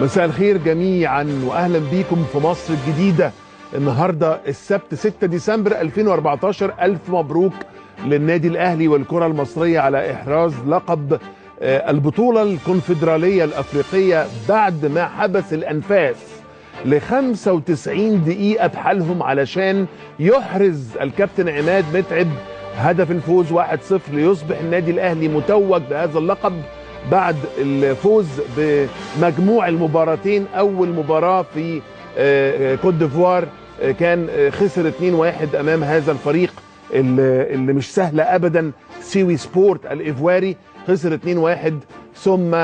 مساء الخير جميعا واهلا بيكم في مصر الجديده. النهارده السبت 6 ديسمبر 2014. الف مبروك للنادي الاهلي والكره المصريه على احراز لقب البطوله الكونفدراليه الافريقيه بعد ما حبس الانفاس ل 95 دقيقه بحالهم علشان يحرز الكابتن عماد متعب هدف الفوز 1-0 ليصبح النادي الاهلي متوج بهذا اللقب بعد الفوز بمجموع المباراتين. اول مباراه في كوت ديفوار كان خسر 2-1 امام هذا الفريق اللي مش سهله ابدا، سيوي سبورت الايفواري، خسر 2-1. ثم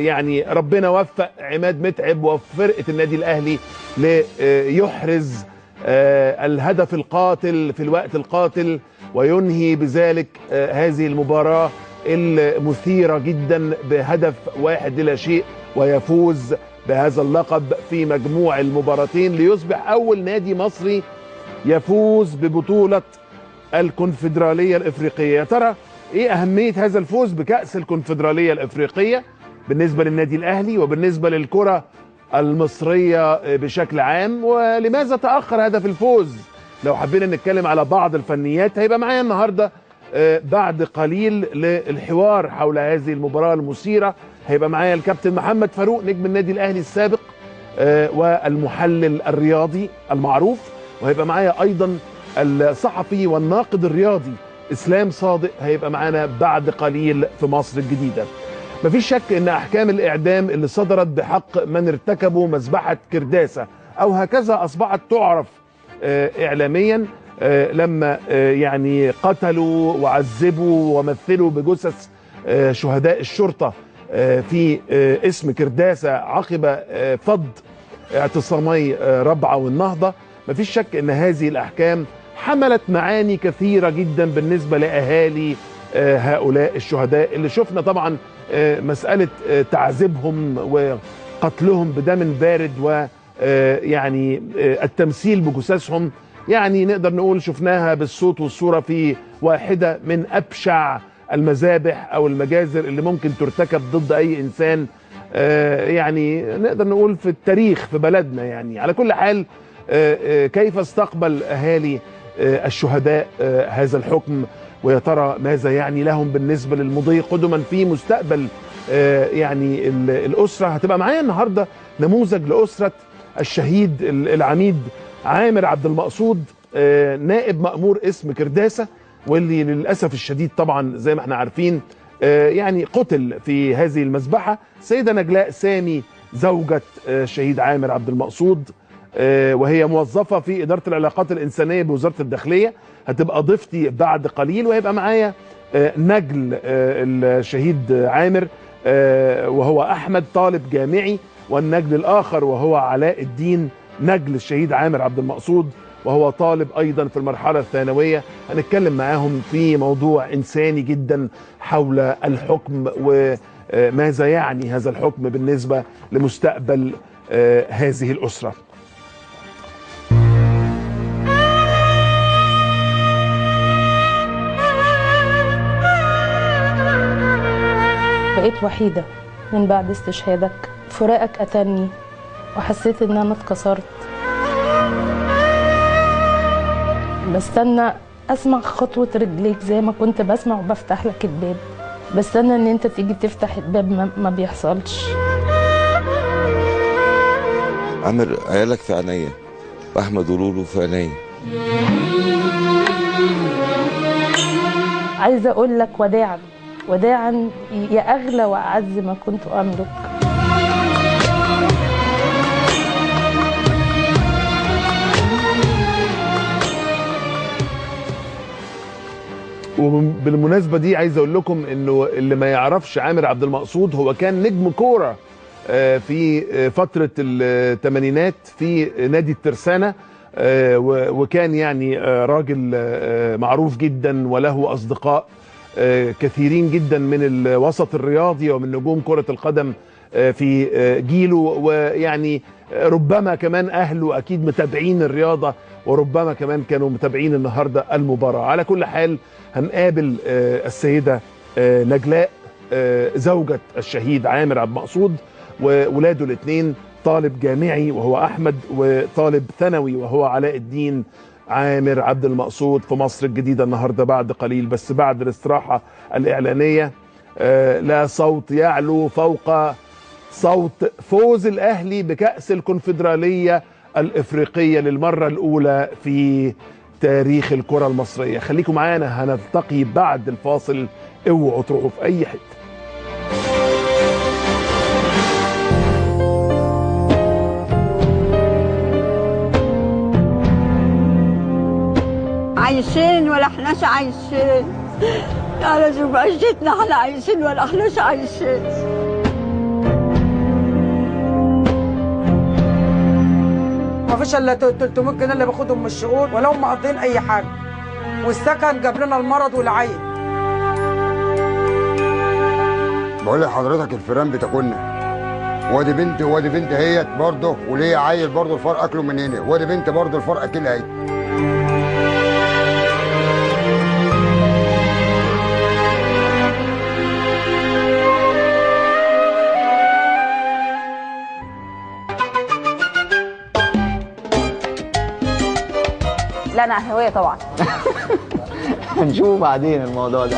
يعني ربنا وفق عماد متعب وفرقه النادي الاهلي ليحرز الهدف القاتل في الوقت القاتل وينهي بذلك هذه المباراه المثيرة جدا بهدف 1-0 ويفوز بهذا اللقب في مجموع المباراتين ليصبح أول نادي مصري يفوز ببطولة الكونفدرالية الإفريقية. يا ترى إيه أهمية هذا الفوز بكأس الكونفدرالية الإفريقية بالنسبة للنادي الأهلي وبالنسبة للكرة المصرية بشكل عام، ولماذا تأخر هدف الفوز؟ لو حبينا نتكلم على بعض الفنيات هيبقى معايا النهارده بعد قليل للحوار حول هذه المباراة المثيرة. هيبقى معايا الكابتن محمد فاروق نجم النادي الأهلي السابق والمحلل الرياضي المعروف، وهيبقى معايا أيضا الصحفي والناقد الرياضي إسلام صادق هيبقى معانا بعد قليل في مصر الجديدة. مفيش شك ان احكام الاعدام اللي صدرت بحق من ارتكبوا مذبحة كرداسة او هكذا اصبحت تعرف اعلاميا لما يعني قتلوا وعذبوا ومثلوا بجثث شهداء الشرطة في اسم كرداسة عقب فض اعتصامي ربعة والنهضة. مفيش شك ان هذه الاحكام حملت معاني كثيرة جدا بالنسبة لأهالي هؤلاء الشهداء اللي شفنا طبعا مسألة تعذيبهم وقتلهم بدم بارد ويعني التمثيل بجثثهم، يعني نقدر نقول شفناها بالصوت والصورة في واحدة من أبشع المذابح أو المجازر اللي ممكن ترتكب ضد أي إنسان، يعني نقدر نقول في التاريخ في بلدنا. يعني على كل حال كيف استقبل أهالي الشهداء هذا الحكم، ويا ترى ماذا يعني لهم بالنسبة للمضي قدما في مستقبل يعني الأسرة؟ هتبقى معايا النهاردة نموذج لأسرة الشهيد العميد عامر عبد المقصود نائب مأمور اسم كرداسة، واللي للأسف الشديد طبعا زي ما احنا عارفين يعني قتل في هذه المذبحة. سيدة نجلاء سامي زوجة الشهيد عامر عبد المقصود وهي موظفة في إدارة العلاقات الإنسانية بوزارة الداخلية، هتبقى ضيفتي بعد قليل. وهيبقى معايا نجل الشهيد عامر وهو أحمد طالب جامعي، والنجل الآخر وهو علاء الدين نجل الشهيد عامر عبد المقصود وهو طالب أيضا في المرحلة الثانوية. هنتكلم معاهم في موضوع إنساني جدا حول الحكم وماذا يعني هذا الحكم بالنسبة لمستقبل هذه الأسرة. بقيت وحيدة من بعد استشهادك، فراقك قتلني وحسيت ان انا اتكسرت. بستنى اسمع خطوة رجليك زي ما كنت بسمع وبفتح لك الباب، بستنى ان انت تيجي تفتح الباب ما بيحصلش. عامر عيالك في عينيا واحمد ولولو في عينيا. عايزة اقول لك وداعا وداعا يا أغلى وأعز ما كنت أملك. وبالمناسبة دي عايز أقول لكم إنه اللي ما يعرفش عامر عبد المقصود هو كان نجم كورة في فترة الثمانينات في نادي الترسانة، وكان يعني راجل معروف جدا وله أصدقاء كثيرين جدا من الوسط الرياضي ومن نجوم كرة القدم في جيله، ويعني ربما كمان أهله أكيد متابعين الرياضة وربما كمان كانوا متابعين النهاردة المباراة. على كل حال هنقابل السيدة نجلاء زوجة الشهيد عامر عبد المقصود وولاده الاثنين، طالب جامعي وهو احمد، وطالب ثانوي وهو علاء الدين عامر عبد المقصود في مصر الجديده النهارده بعد قليل. بس بعد الاستراحه الاعلانيه لا صوت يعلو فوق صوت فوز الاهلي بكأس الكونفدراليه الافريقيه للمره الاولى في تاريخ الكره المصريه. خليكم معانا، هنلتقي بعد الفاصل، اوعوا تروحوا في اي حته. عايشين ولا احناش عايشين؟ تعالى شوف عيشتنا، احنا عايشين ولا احناش عايشين؟ ما فيش الا 300 جنيه اللي باخدهم من الشغل، ولا هم مقضين اي حاجه، والسكن جاب لنا المرض والعين. بقول لحضرتك الفيران بتاكلنا، وادي بنت وادي بنت هي برضه، وليه عيل برضه الفار اكله من هنا، وادي بنت برضه الفار اكلها هي. لا انا اهلاويه طبعا. هنشوف بعدين الموضوع ده.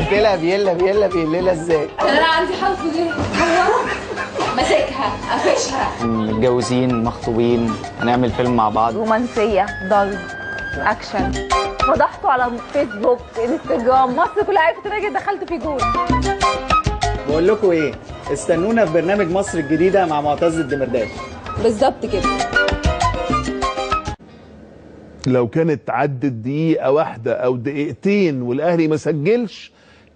بتلعب يلا بيليلها ازاي؟ انا عندي حرف غير ماسكها قافشها. متجوزين مخطوبين، هنعمل فيلم مع بعض. رومانسيه، ضرب، اكشن. فضحته على فيسبوك، انستجرام، مصر كلها عرفت ان انا دخلت في جول. بقول لكم ايه؟ استنونا في برنامج مصر الجديده مع معتز الدمرداش. بالظبط كده. لو كانت عدت دقيقة واحدة أو دقيقتين والأهلي ما سجلش،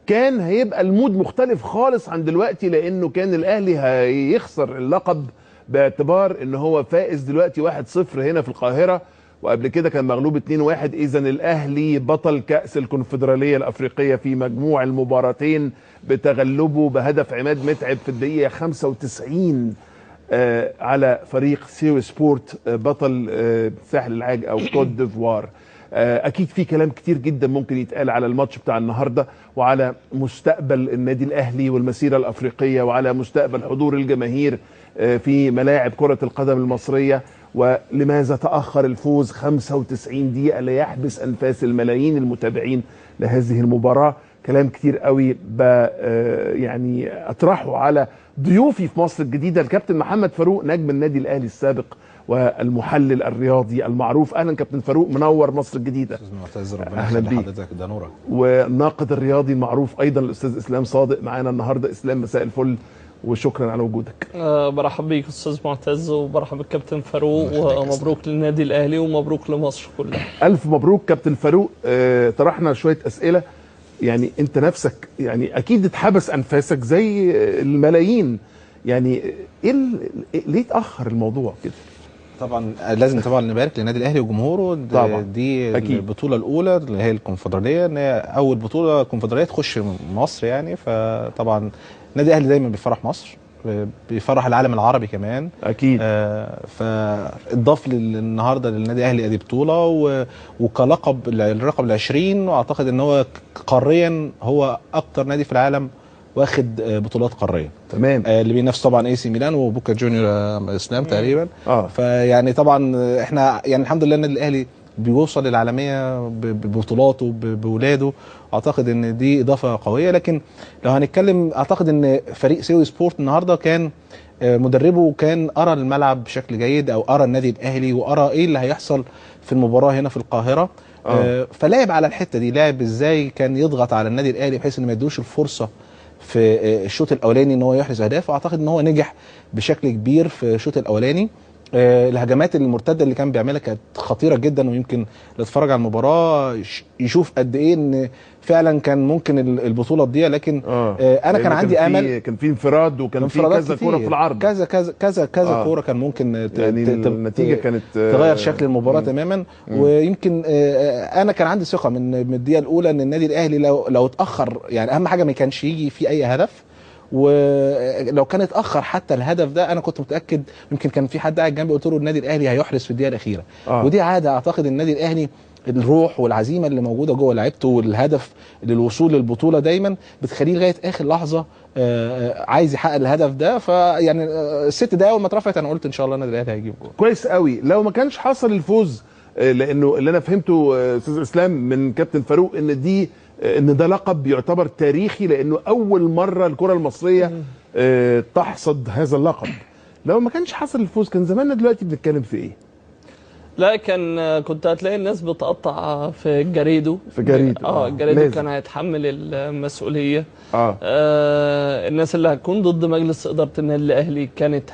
كان هيبقى المود مختلف خالص عن دلوقتي، لأنه كان الأهلي هيخسر اللقب باعتبار إن هو فائز دلوقتي 1-0 هنا في القاهرة، وقبل كده كان مغلوب 2-1. إذا الأهلي بطل كأس الكونفدرالية الأفريقية في مجموع المباراتين بتغلبه بهدف عماد متعب في الدقيقة 95 على فريق سيو سبورت بطل ساحل العاج او كوت ديفوار. اكيد في كلام كتير جدا ممكن يتقال على الماتش بتاع النهارده، وعلى مستقبل النادي الاهلي والمسيره الافريقيه، وعلى مستقبل حضور الجماهير في ملاعب كره القدم المصريه، ولماذا تاخر الفوز 95 دقيقه ليحبس انفاس الملايين المتابعين لهذه المباراه. كلام كتير قوي يعني اطرحه على ضيوفي في مصر الجديده، الكابتن محمد فاروق نجم النادي الاهلي السابق والمحلل الرياضي المعروف. اهلا كابتن فاروق، منور مصر الجديده. استاذ معتز، ربنا يخلي حضرتك، ده نورك. والناقد الرياضي المعروف ايضا الاستاذ اسلام صادق معانا النهارده. اسلام مساء الفل وشكرا على وجودك. برحب بيك استاذ معتز، وبرحب بالكابتن فاروق، ومبروك للنادي الاهلي ومبروك لمصر كلها. الف مبروك كابتن فاروق. طرحنا شويه اسئله، يعني انت نفسك يعني اكيد اتحبس انفاسك زي الملايين، يعني ليه اتاخر الموضوع كده؟ طبعا لازم طبعا نبارك للنادي الاهلي وجمهوره. دي أكيد. البطوله الاولى اللي هي الكونفدراليه، ان هي اول بطوله كونفدراليه تخش مصر يعني، فطبعا النادي الاهلي دايما بيفرح مصر، بيفرح العالم العربي كمان اكيد. فاضاف النهارده للنادي الاهلي ادي بطوله، وكلقب الرقم ال20، واعتقد ان هو قاريا هو اكتر نادي في العالم واخد بطولات قاريه. تمام. اللي بينافس طبعا اي سي ميلان وبوكا جونيور اسلام تقريبا. فيعني طبعا احنا يعني الحمد لله النادي الاهلي بيوصل للعالميه ببطولاته بولاده، اعتقد ان دي اضافه قويه. لكن لو هنتكلم، اعتقد ان فريق سيو سبورت النهارده كان مدربه كان ارى الملعب بشكل جيد، او ارى النادي الاهلي وارى ايه اللي هيحصل في المباراه هنا في القاهره. فلعب على الحته دي، لعب ازاي كان يضغط على النادي الاهلي بحيث ان ما يدوش الفرصه في الشوط الاولاني ان هو يحرز اهداف، واعتقد ان هو نجح بشكل كبير في الشوط الاولاني. الهجمات المرتده اللي كان بيعملها كانت خطيره جدا، ويمكن اللي اتفرج على المباراه يشوف قد ايه ان فعلا كان ممكن البطوله تضيع. لكن انا كان عندي امل، كان في انفراد، وكان في كذا كوره في العرض، كذا كوره كان ممكن يعني النتيجه كانت تغير شكل المباراه تماما. ويمكن انا كان عندي ثقه من الدقيقه الاولى ان النادي الاهلي لو اتاخر، يعني اهم حاجه ما كانش يجي في اي هدف، ولو كان اتاخر حتى الهدف ده انا كنت متاكد، يمكن كان في حد قاعد جنبي قلت له النادي الاهلي هيحرز في الدقيقه الاخيره. ودي عاده اعتقد النادي الاهلي الروح والعزيمه اللي موجوده جوه لعيبته والهدف للوصول للبطوله دايما بتخليه لغايه اخر لحظه عايز يحقق الهدف ده. فيعني الست دقايق اول ما اترفعت انا قلت ان شاء الله النادي الاهلي هيجيب جول. كويس قوي. لو ما كانش حصل الفوز، لانه اللي انا فهمته استاذ اسلام من كابتن فاروق ان ده لقب يعتبر تاريخي، لانه اول مره الكره المصريه تحصد هذا اللقب. لو ما كانش حصل الفوز كان زماننا دلوقتي بنتكلم في ايه؟ لا كنت هتلاقي الناس بتقطع في الجريدو. الجريدو كان هيتحمل المسؤوليه. الناس اللي هتكون ضد مجلس اداره النادي الاهلي كانت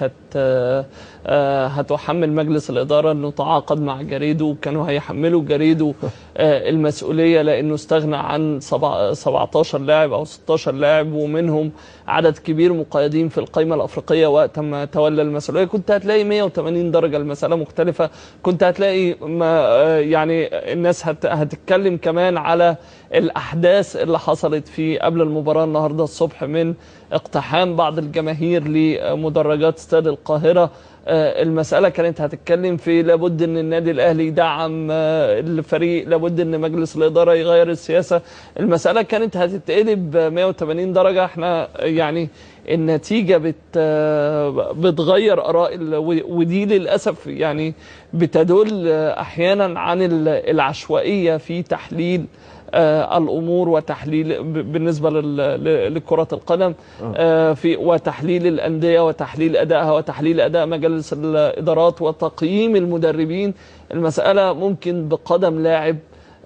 هتحمل مجلس الاداره انه تعاقد مع جريدو، وكانوا هيحملوا جريدو المسؤوليه لانه استغنى عن 17 لاعب او 16 لاعب، ومنهم عدد كبير مقيدين في القائمه الافريقيه وقت ما تولى المسؤوليه. كنت هتلاقي 180 درجه المساله مختلفه. كنت هتلاقي يعني الناس هتتكلم كمان على الاحداث اللي حصلت في قبل المباراه النهارده الصبح من اقتحام بعض الجماهير لمدرجات استاد القاهره. المسألة كانت هتتكلم في لابد ان النادي الاهلي يدعم الفريق، لابد ان مجلس الاداره يغير السياسه. المسألة كانت هتتقلب 180 درجه. احنا يعني النتيجه بتغير اراء، ودي للاسف يعني بتدل احيانا عن العشوائيه في تحليل الامور وتحليل بالنسبه لكره القدم، وتحليل الانديه وتحليل ادائها وتحليل اداء مجالس الادارات وتقييم المدربين. المساله ممكن بقدم لاعب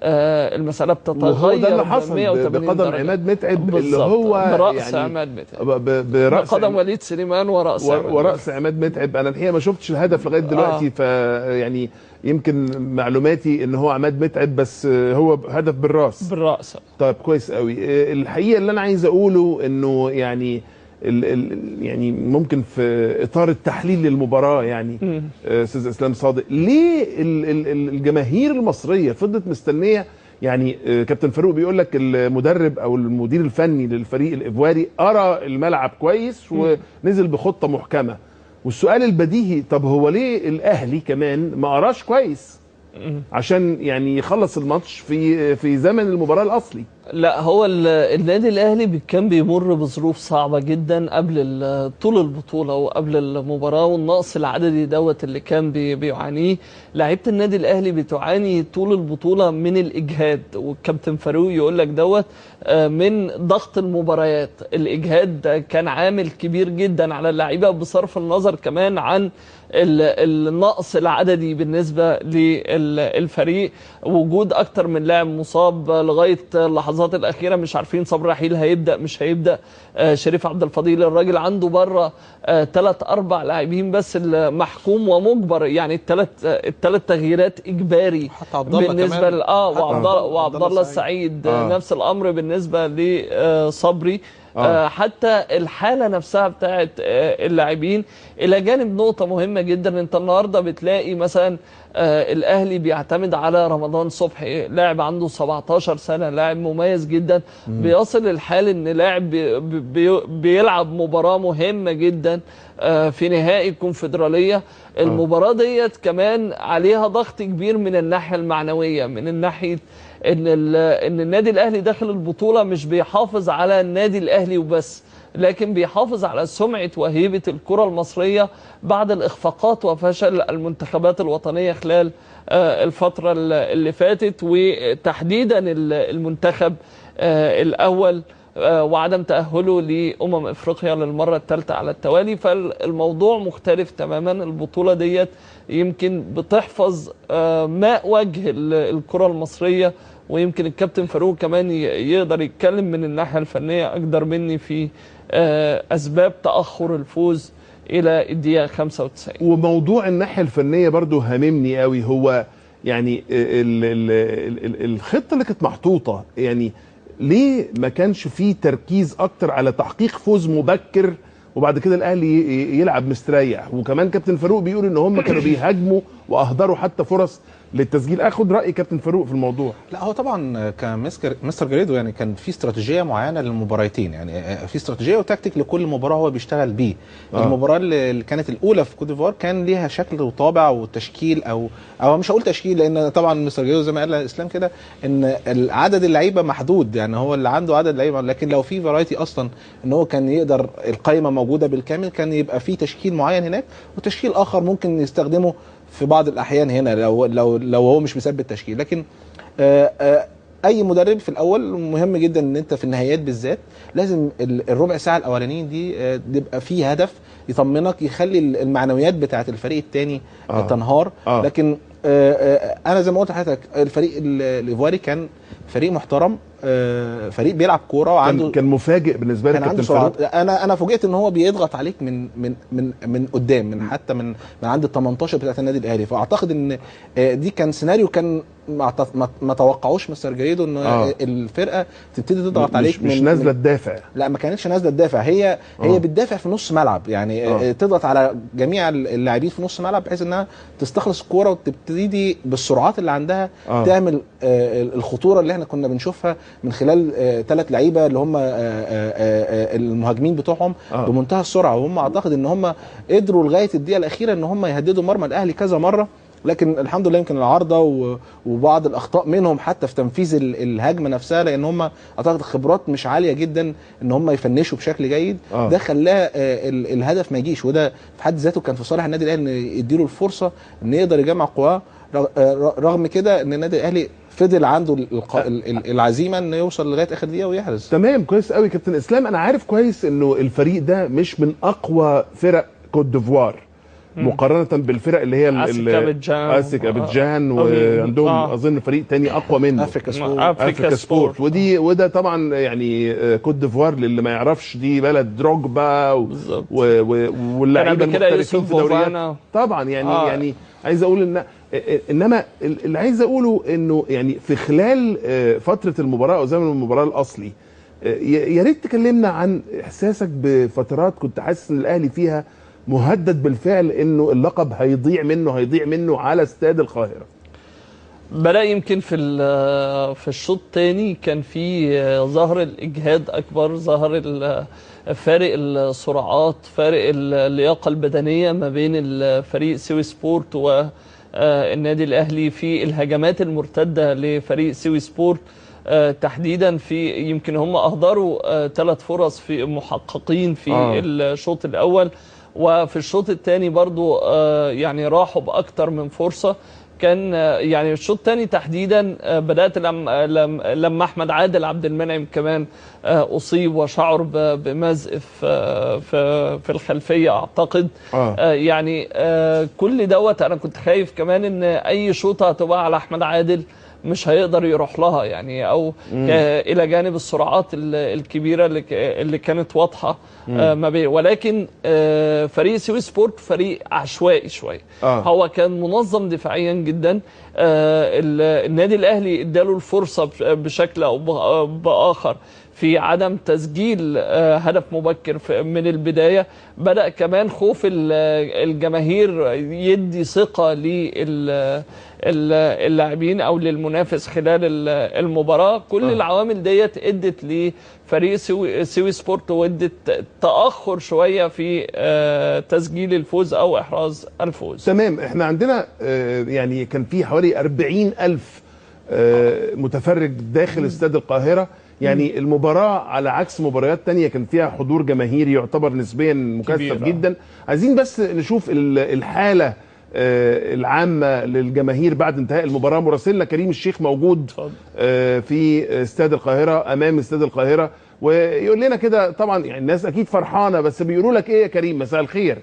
المساله بتتغير. وهو ده اللي حصل بقدم عماد متعب، اللي هو براس يعني عماد متعب، بقدم وليد سليمان ورأس عماد متعب. انا الحقيقه ما شفتش الهدف لغايه دلوقتي، فيعني يمكن معلوماتي ان هو عماد متعب، بس هو هدف بالراس. طيب كويس قوي. الحقيقه اللي انا عايز اقوله انه يعني يعني ممكن في اطار التحليل للمباراه يعني استاذ اسلام صادق، ليه الجماهير المصريه فضلت مستنيه؟ يعني كابتن فاروق بيقول لك المدرب او المدير الفني للفريق الايفواري ارى الملعب كويس ونزل بخطه محكمه، والسؤال البديهي طب هو ليه الاهلي كمان ما قراش كويس عشان يعني يخلص الماتش في زمن المباراه الاصلي؟ لا، هو النادي الاهلي كان بيمر بظروف صعبه جدا قبل طول البطوله وقبل المباراه، والنقص العددي اللي كان بيعانيه لعيبه النادي الاهلي بتعاني طول البطوله من الاجهاد، والكابتن فاروق يقول لك من ضغط المباريات. الاجهاد كان عامل كبير جدا على اللعيبه، بصرف النظر كمان عن النقص العددي بالنسبه للفريق. وجود اكتر من لاعب مصاب لغايه اللحظات الاخيره، مش عارفين صبري رحيل هيبدا مش هيبدا، شريف عبد الفضيل الراجل عنده بره 3-4 لاعبين بس محكوم ومجبر، يعني الثلاث تغييرات اجباري بالنسبه وعبد الله السعيد نفس الامر بالنسبه لصبري. حتى الحاله نفسها بتاعت اللاعبين، الى جانب نقطه مهمه جدا. انت النهارده بتلاقي مثلا الاهلي بيعتمد على رمضان صبحي، لاعب عنده 17 سنه، لاعب مميز جدا. بيصل الحال ان لاعب بيلعب مباراه مهمه جدا في نهائي الكونفدراليه. المباراه ديت كمان عليها ضغط كبير من الناحيه المعنويه، من الناحيه ان النادي الاهلي داخل البطوله مش بيحافظ على النادي الاهلي وبس، لكن بيحافظ على سمعه وهيبه الكره المصريه بعد الاخفاقات وفشل المنتخبات الوطنيه خلال الفتره اللي فاتت، وتحديدا المنتخب الاول وعدم تأهله لأمم إفريقيا للمرة الثالثة على التوالي. فالموضوع مختلف تماما. البطولة ديت يمكن بتحفظ ماء وجه الكرة المصرية، ويمكن الكابتن فاروق كمان يقدر يتكلم من الناحية الفنية أقدر مني في أسباب تأخر الفوز إلى الدقيقة 95. وموضوع الناحية الفنية برضو هاممني قوي، هو يعني الخطة اللي كانت محطوطة، يعني ليه ما كانش فيه تركيز اكتر على تحقيق فوز مبكر وبعد كده الاهلي يلعب مستريح؟ وكمان كابتن فاروق بيقول ان هم كانوا بيهاجموا واهدروا حتى فرص للتسجيل. اخد راي كابتن فاروق في الموضوع. لا هو طبعا كمستر جريدو يعني كان في استراتيجيه معينه للمباراتين، يعني في استراتيجيه وتكتيك لكل مباراه هو بيشتغل بيه. المباراه اللي كانت الاولى في كوت ديفوار كان ليها شكل وطابع وتشكيل، او مش هقول تشكيل لان طبعا مستر جريدو زي ما قال اسلام كده ان عدد اللعيبه محدود، يعني هو اللي عنده عدد لعيبه، لكن لو في فرايتي اصلا ان هو كان يقدر القائمه موجوده بالكامل كان يبقى في تشكيل معين هناك وتشكيل اخر ممكن يستخدمه في بعض الاحيان هنا لو هو مش مثبت تشكيل. لكن اي مدرب في الاول مهم جدا ان انت في النهايات بالذات لازم الربع ساعه الاولانيين دي يبقى فيه هدف يطمنك يخلي المعنويات بتاعه الفريق الثاني تنهار. لكن انا زي ما قلت لحضرتك الفريق الايفواري كان فريق محترم، فريق بيلعب كوره وعنده كان مفاجئ بالنسبه لي كابتن فاروق. انا فوجئت ان هو بيضغط عليك من قدام، من حتى من عند ال 18 بتاعه النادي الاهلي. فاعتقد ان دي كان سيناريو كان ما توقعوش مستر جريدو ان الفرقه تبتدي تضغط عليك مش نازله تدافع. لا ما كانتش نازله تدافع، هي بتدافع في نص ملعب، يعني تضغط على جميع اللاعبين في نص ملعب بحيث انها تستخلص الكوره وتبتدي بالسرعات اللي عندها تعمل الخطوره اللي احنا كنا بنشوفها من خلال 3 لعيبه اللي هم المهاجمين بتوعهم بمنتهى السرعه. وهم اعتقد ان هم قدروا لغايه الدقيقه الاخيره ان هم يهددوا مرمى الاهلي كذا مره، لكن الحمد لله يمكن العارضه وبعض الاخطاء منهم حتى في تنفيذ الهجمه نفسها، لان هم اعتقد خبرات مش عاليه جدا ان هم يفنشوا بشكل جيد. ده خلاه الهدف ما يجيش، وده في حد ذاته كان في صالح النادي الاهلي ان يديله الفرصه ان يقدر يجمع قواه. رغم كده ان النادي الاهلي فضل عنده العزيمه انه يوصل لغايه اخر دقيقه ويحرز. تمام، كويس قوي كابتن اسلام. انا عارف كويس انه الفريق ده مش من اقوى فرق كوت ديفوار مقارنه بالفرق اللي هي اسك ابيجان وعندهم اظن فريق تاني اقوى منه افريكا سبورت. وده طبعا يعني كوت ديفوار للي ما يعرفش دي بلد دروجبا واللعيبه المحترفين في دوريات طبعا يعني عايز اقول انما اللي عايز اقوله انه يعني في خلال فتره المباراه او زمن المباراه الاصلي يا ريت تكلمنا عن احساسك بفترات كنت حاسس ان الاهلي فيها مهدد بالفعل انه اللقب هيضيع منه على استاد القاهره. بدأ يمكن في الشوط الثاني كان في ظهر الاجهاد اكبر، ظهر فارق السرعات، فارق اللياقه البدنيه ما بين الفريق سيوي سبورت والنادي الاهلي في الهجمات المرتده لفريق سيوي سبورت تحديدا. في يمكن هم اهدروا 3 فرص في محققين في الشوط الاول، وفي الشوط الثاني برضو يعني راحوا باكتر من فرصه. كان يعني الشوط الثاني تحديدا بدات لما احمد عادل عبد المنعم كمان اصيب وشعر بمزق في الخلفيه اعتقد. يعني كل دوت انا كنت خايف كمان ان اي شوطه هتبقى على احمد عادل مش هيقدر يروح لها، يعني او الى جانب السرعات الكبيره اللي كانت واضحه ما بين. ولكن فريق سيوي سبورت فريق عشوائي شويه. هو كان منظم دفاعيا جدا. النادي الاهلي اداله الفرصه بشكل او باخر في عدم تسجيل هدف مبكر من البدايه. بدأ كمان خوف الجماهير يدي ثقه للاعبين او للمنافس خلال المباراه. كل العوامل ديت ادت لفريق سيوي سبورت وادت تاخر شويه في تسجيل الفوز او احراز الفوز. تمام. احنا عندنا يعني كان في حوالي 40,000 متفرج داخل استاد القاهره. يعني المباراة على عكس مباريات تانية كان فيها حضور جماهيري يعتبر نسبيا مكثف جدا. عايزين بس نشوف الحالة العامة للجماهير بعد انتهاء المباراة. مراسلنا كريم الشيخ موجود في استاد القاهرة، أمام استاد القاهرة، ويقول لنا كده. طبعا يعني الناس أكيد فرحانة، بس بيقولوا لك إيه يا كريم؟ مساء الخير.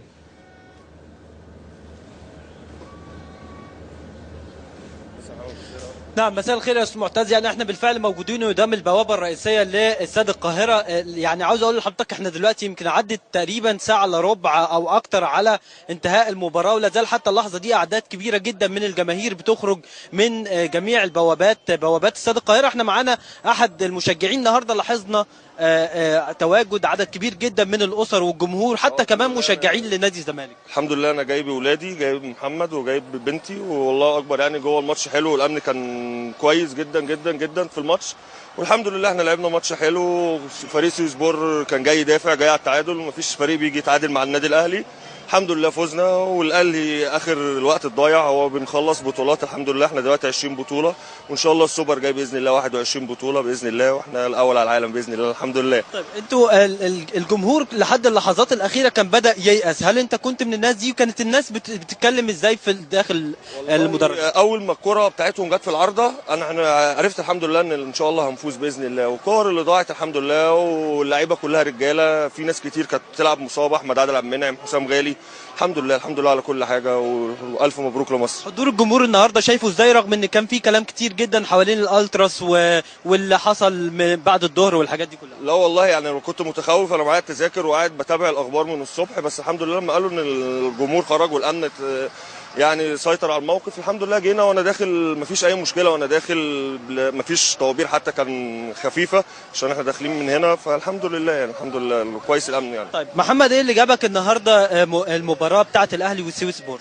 نعم، مساء الخير يا استاذ معتز. يعني احنا بالفعل موجودين قدام البوابه الرئيسيه لاستاد القاهره. يعني عاوز اقول لحضرتك احنا دلوقتي يمكن عدت تقريبا ساعه الا ربع او اكتر على انتهاء المباراه، ولا زال حتى اللحظه دي اعداد كبيره جدا من الجماهير بتخرج من جميع بوابات استاد القاهره. احنا معانا احد المشجعين النهارده، لاحظنا تواجد عدد كبير جدا من الاسر والجمهور حتى كمان مشجعين لنادي الزمالك. الحمد لله انا جايب ولادي، جايب محمد وجايب بنتي، والله اكبر يعني جوه الماتش حلو، والامن كان كويس جدا جدا جدا في الماتش، والحمد لله احنا لعبنا ماتش حلو. فريق سيوسبور كان جاي يدافع، جاي على التعادل، ومفيش فريق بيجي يتعادل مع النادي الاهلي. الحمد لله فوزنا، والاهلي اخر الوقت الضايع هو بنخلص بطولات. الحمد لله احنا دلوقتي 20 بطوله، وان شاء الله السوبر جاي باذن الله 21 بطوله باذن الله، واحنا الاول على العالم باذن الله. الحمد لله. طيب انتوا الجمهور لحد اللحظات الاخيره كان بدا ييأس، هل انت كنت من الناس دي؟ وكانت الناس بتتكلم ازاي في داخل المدرج؟ اول ما الكره بتاعتهم جت في العارضه انا عرفت الحمد لله ان شاء الله هنفوز باذن الله، والكور اللي ضاعت الحمد لله، واللعيبه كلها رجاله، في ناس كتير كانت بتلعب مصابه، احمد عادل عبد المنعم، حسام غالي، الحمد لله الحمد لله على كل حاجه، والف مبروك لمصر. حضور الجمهور النهارده شايفه ازاي، رغم ان كان في كلام كتير جدا حوالين الالتراس واللي حصل بعد الظهر والحاجات دي كلها؟ لا والله يعني انا كنت متخوف، انا معايا التذاكر وقاعد بتابع الاخبار من الصبح، بس الحمد لله لما قالوا ان الجمهور خرج والامن يعني سيطر على الموقف، الحمد لله جينا وانا داخل مفيش اي مشكله، وانا داخل مفيش طوابير حتى كان خفيفه عشان احنا داخلين من هنا، فالحمد لله يعني الحمد لله كويس الامن يعني. طيب محمد، ايه اللي جابك النهارده المباراه بتاعه الاهلي والسيوسبور؟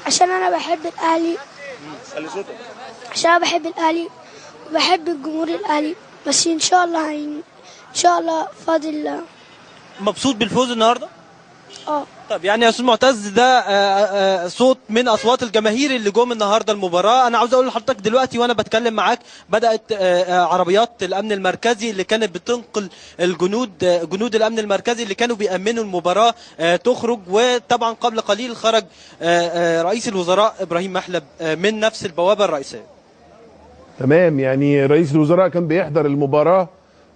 عشان انا بحب الاهلي. عشان انا بحب الاهلي وبحب الجمهور الاهلي، بس ان شاء الله فاضل. مبسوط بالفوز النهارده؟ طب يعني يا استاذ معتز، ده صوت من اصوات الجماهير اللي جم النهارده المباراه. انا عاوز اقول لحضرتك دلوقتي وانا بتكلم معاك، بدات عربيات الامن المركزي اللي كانت بتنقل جنود الامن المركزي اللي كانوا بيامنوا المباراه تخرج، وطبعا قبل قليل خرج رئيس الوزراء ابراهيم محلب من نفس البوابه الرئيسيه. تمام، يعني رئيس الوزراء كان بيحضر المباراه،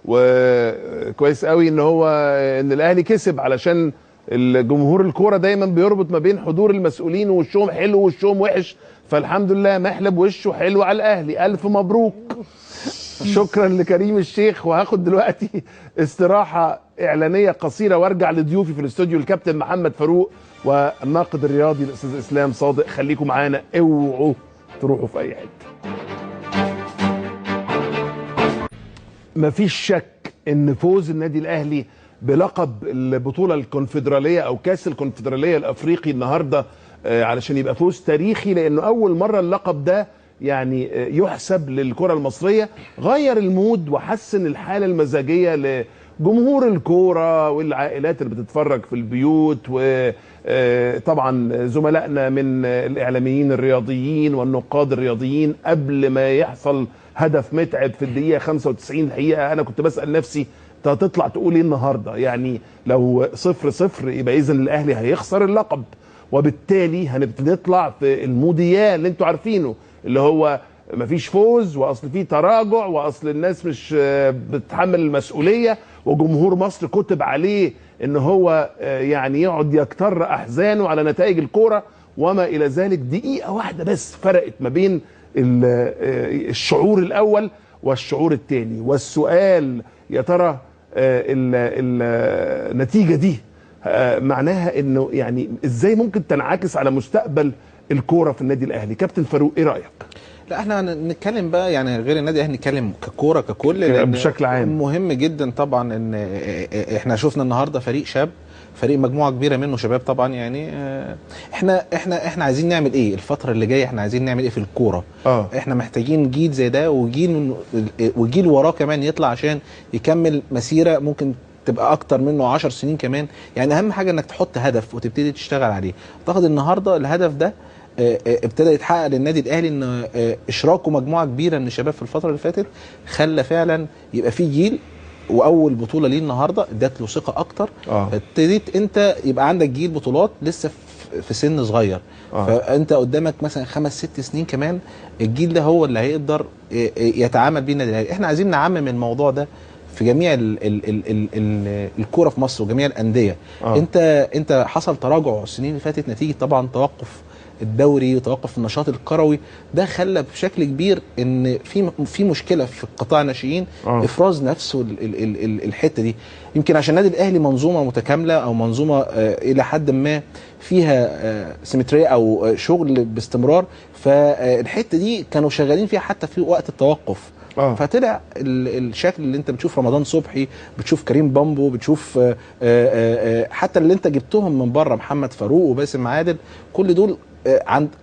وكويس قوي ان الاهلي كسب، علشان الجمهور الكوره دايما بيربط ما بين حضور المسؤولين ووشهم حلو ووشهم وحش، فالحمد لله محلب وشه حلو على الاهلي. الف مبروك. شكرا لكريم الشيخ، وهاخد دلوقتي استراحه اعلانيه قصيره وارجع لضيوفي في الاستوديو الكابتن محمد فاروق والناقد الرياضي الاستاذ اسلام صادق. خليكم معانا، اوعوا تروحوا في اي حته. مفيش شك ان فوز النادي الاهلي بلقب البطوله الكونفدراليه او كاس الكونفدراليه الافريقي النهارده علشان يبقى فوز تاريخي، لانه اول مره اللقب ده يعني يحسب للكره المصريه، غير المود وحسن الحاله المزاجيه لجمهور الكوره والعائلات اللي بتتفرج في البيوت، وطبعا زملائنا من الاعلاميين الرياضيين والنقاد الرياضيين. قبل ما يحصل هدف متعب في الدقيقه 95 الحقيقه انا كنت بسال نفسي هتطلع تقول ايه النهارده؟ يعني لو 0-0 يبقى اذا الاهلي هيخسر اللقب، وبالتالي هنبتدي نطلع في الموديال اللي انتوا عارفينه، اللي هو مفيش فوز، واصل فيه تراجع، واصل الناس مش بتتحمل المسؤوليه، وجمهور مصر كتب عليه ان هو يعني يقعد يكتر احزانه على نتائج الكوره وما الى ذلك. دقيقه واحده بس فرقت ما بين الشعور الاول والشعور الثاني. والسؤال يا ترى النتيجه دي معناها انه يعني ازاي ممكن تنعكس على مستقبل الكوره في النادي الاهلي؟ كابتن فاروق ايه رايك؟ لا احنا نتكلم بقى يعني غير النادي الاهلي، نتكلم ككوره ككل بشكل عام. مهم جدا طبعا ان احنا شفنا النهارده فريق شاب، فريق مجموعه كبيره منه شباب طبعا. يعني احنا عايزين نعمل ايه الفتره اللي جايه؟ احنا عايزين نعمل ايه في الكوره؟ احنا محتاجين جيل زي ده، وجيل وراه كمان يطلع عشان يكمل مسيره ممكن تبقى اكتر منه 10 سنين كمان. يعني اهم حاجه انك تحط هدف وتبتدي تشتغل عليه. اعتقد النهارده الهدف ده ابتدى يتحقق للنادي الاهلي، ان اشراكه مجموعه كبيره من الشباب في الفتره اللي فاتت خلى فعلا يبقى في جيل، واول بطوله ليه النهارده ادت له ثقه اكتر. ابتديت انت يبقى عندك جيل بطولات لسه في سن صغير، فانت قدامك مثلا 5-6 سنين كمان الجيل ده هو اللي هيقدر يتعامل بيه النادي الاهلي. احنا عايزين نعمم الموضوع ده في جميع الكوره في مصر وجميع الانديه. انت حصل تراجع السنين اللي فاتت نتيجه طبعا توقف الدوري وتوقف النشاط الكروي، ده خلى بشكل كبير ان في مشكله في القطاع الناشئين افراز نفسه الحته دي. يمكن عشان النادي الاهلي منظومه متكامله او منظومه الى حد ما فيها سيمتريه او شغل باستمرار، فالحته دي كانوا شغالين فيها حتى في وقت التوقف. فطلع الشكل اللي انت بتشوف رمضان صبحي، بتشوف كريم بامبو، بتشوف حتى اللي انت جبتهم من بره محمد فاروق وباسم عادل، كل دول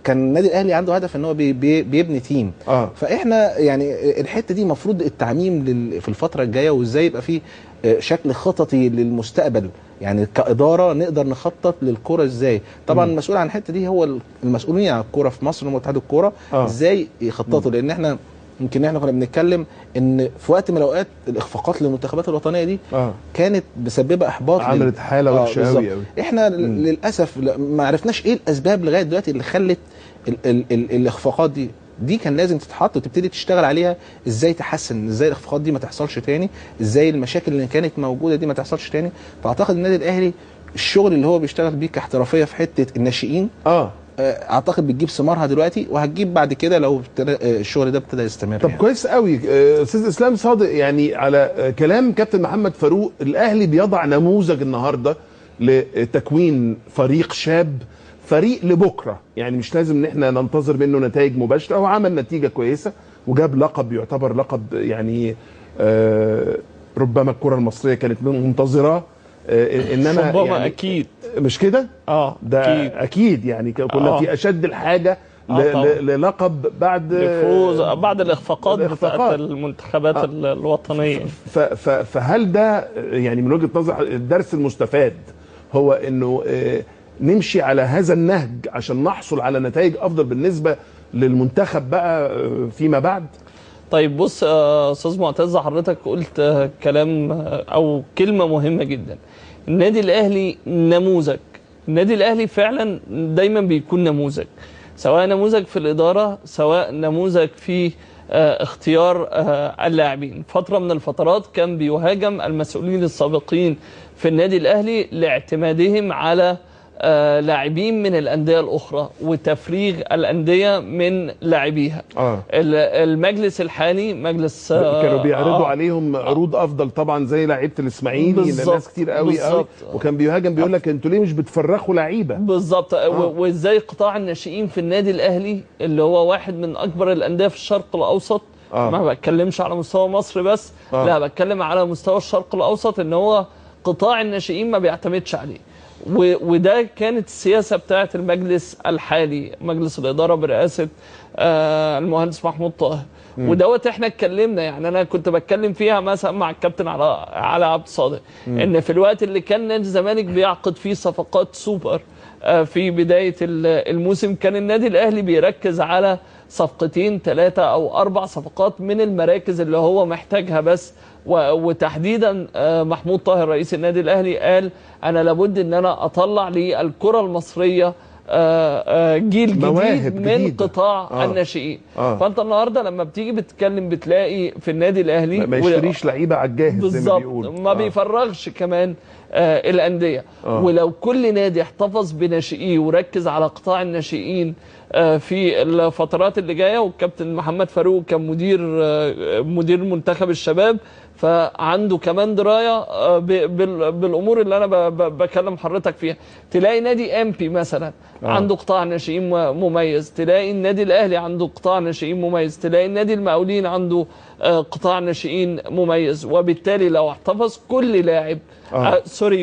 كان النادي الاهلي عنده هدف ان هو بيبني تيم. فاحنا يعني الحته دي المفروض التعميم في الفتره الجايه، وازاي يبقى في شكل خططي للمستقبل، يعني كاداره نقدر نخطط للكره ازاي. طبعا المسؤول عن الحته دي هو المسؤولين عن الكره في مصر، هم اتحاد الكوره، ازاي يخططوا. لان احنا يمكن احنا كنا بنتكلم ان في وقت من الاوقات الاخفاقات للمنتخبات الوطنيه دي كانت مسببه احباط، عملت حاله وحشه قوي. احنا للاسف ما عرفناش ايه الاسباب لغايه دلوقتي اللي خلت الاخفاقات دي كان لازم تتحط وتبتدي تشتغل عليها، ازاي تحسن، ازاي الاخفاقات دي ما تحصلش تاني، ازاي المشاكل اللي كانت موجوده دي ما تحصلش تاني. فاعتقد النادي الاهلي الشغل اللي هو بيشتغل بيه كاحترافيه في حته الناشئين اعتقد بتجيب ثمارها دلوقتي، وهتجيب بعد كده لو الشغل ده ابتدى يستمر. طب كويس قوي استاذ اسلام صادق، يعني على كلام كابتن محمد فاروق، الاهلي بيضع نموذج النهارده لتكوين فريق شاب، فريق لبكره، يعني مش لازم ان احنا ننتظر منه نتائج مباشره. هو عمل نتيجه كويسه وجاب لقب يعتبر لقب يعني ربما الكره المصريه كانت منتظراه، انما ربما يعني اكيد مش كده؟ ده اكيد يعني كنا في اشد الحاجه للقب بعد الفوز، بعد الاخفاقات بتاعت المنتخبات الوطنيه. فهل ده يعني من وجهه نظر الدرس المستفاد هو انه نمشي على هذا النهج عشان نحصل على نتائج افضل بالنسبه للمنتخب بقى فيما بعد؟ طيب بص استاذ معتز، حضرتك قلت كلام او كلمه مهمه جدا. النادي الاهلي نموذج، النادي الاهلي فعلا دايما بيكون نموذج، سواء نموذج في الاداره، سواء نموذج في اختيار اللاعبين. فتره من الفترات كان بيهاجم المسؤولين السابقين في النادي الاهلي لاعتمادهم على لاعبين من الانديه الاخرى وتفريغ الانديه من لاعبيها. المجلس الحالي مجلس كانوا بيعرضوا عليهم عروض افضل طبعا زي لعيبه الاسماعيلي، ناس كتير قوي وكان بيهاجم بيقول لك انتوا ليه مش بتفرخوا لعيبه؟ بالظبط. وازاي قطاع الناشئين في النادي الاهلي اللي هو واحد من اكبر الانديه في الشرق الاوسط، ما بتكلمش على مستوى مصر بس، لا بتكلم على مستوى الشرق الاوسط، ان هو قطاع الناشئين ما بيعتمدش عليه. وده كانت السياسه بتاعه المجلس الحالي، مجلس الاداره برئاسه المهندس محمود طاهر. ودوت احنا اتكلمنا، يعني انا كنت بتكلم فيها مثلا مع الكابتن على عبد الصادق، ان في الوقت اللي كان نادي الزمالك بيعقد فيه صفقات سوبر في بدايه الموسم، كان النادي الاهلي بيركز على صفقتين 3 أو 4 صفقات من المراكز اللي هو محتاجها بس. وتحديدا محمود طاهر رئيس النادي الاهلي قال انا لابد ان انا اطلع للكره المصريه جيل جديد من قطاع الناشئين. فانت النهارده لما بتيجي بتتكلم بتلاقي في النادي الاهلي ما يشتريش لعيبه على الجاهز زي ما بيقولوا، ما بيفرغش كمان الانديه. ولو كل نادي احتفظ بناشئيه وركز على قطاع الناشئين في الفترات اللي جايه، والكابتن محمد فاروق كان مدير منتخب الشباب، فعنده كمان درايه بالامور اللي انا بكلم حضرتك فيها. تلاقي نادي امبي مثلا عنده قطاع ناشئين مميز، تلاقي النادي الاهلي عنده قطاع ناشئين مميز، تلاقي النادي المقاولين عنده قطاع ناشئين مميز. وبالتالي لو احتفظ كل لاعب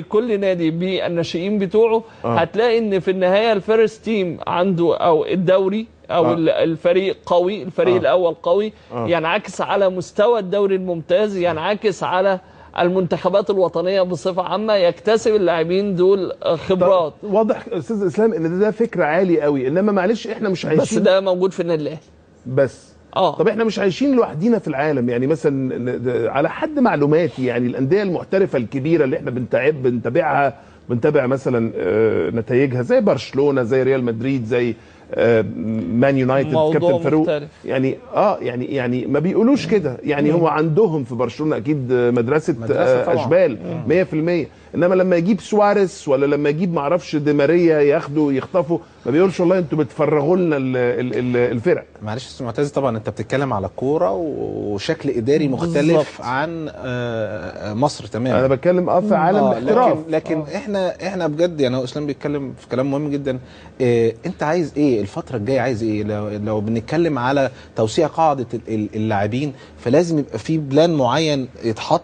كل نادي بالناشئين بتوعه، هتلاقي ان في النهايه الفيرست تيم عنده او الدوري او الفريق قوي، الفريق الاول قوي، ينعكس على مستوى الدوري الممتاز، ينعكس على المنتخبات الوطنيه بصفه عامه، يكتسب اللاعبين دول خبرات. واضح استاذ اسلام ان ده فكر عالي قوي، انما معلش احنا مش عايشين، بس ده موجود في النادي الاهلي بس. طب احنا مش عايشين لوحدينا في العالم، يعني مثلا على حد معلوماتي يعني الانديه المحترفه الكبيره اللي احنا بنتابع مثلا نتائجها زي برشلونه، زي ريال مدريد، زي مان يونايتد، كابتن فاروق يعني يعني ما بيقولوش كده، يعني هو عندهم في برشلونه اكيد مدرسه اشبال 100%. انما لما يجيب سواريز ولا لما يجيب معرفش دي ماريا ياخدوا يخطفوا ما بيقولش والله انتوا بتفرغوا لنا الفرق. معلش يا استاذ معتز، طبعا انت بتتكلم على كوره وشكل اداري مختلف بالزبط. عن مصر تماما. انا بتكلم في عالم الاحتراف. لكن احنا بجد يعني هو اسلام بيتكلم في كلام مهم جدا. انت عايز ايه الفتره الجايه؟ عايز ايه؟ لو بنتكلم على توسيع قاعده اللاعبين فلازم يبقى في بلان معين يتحط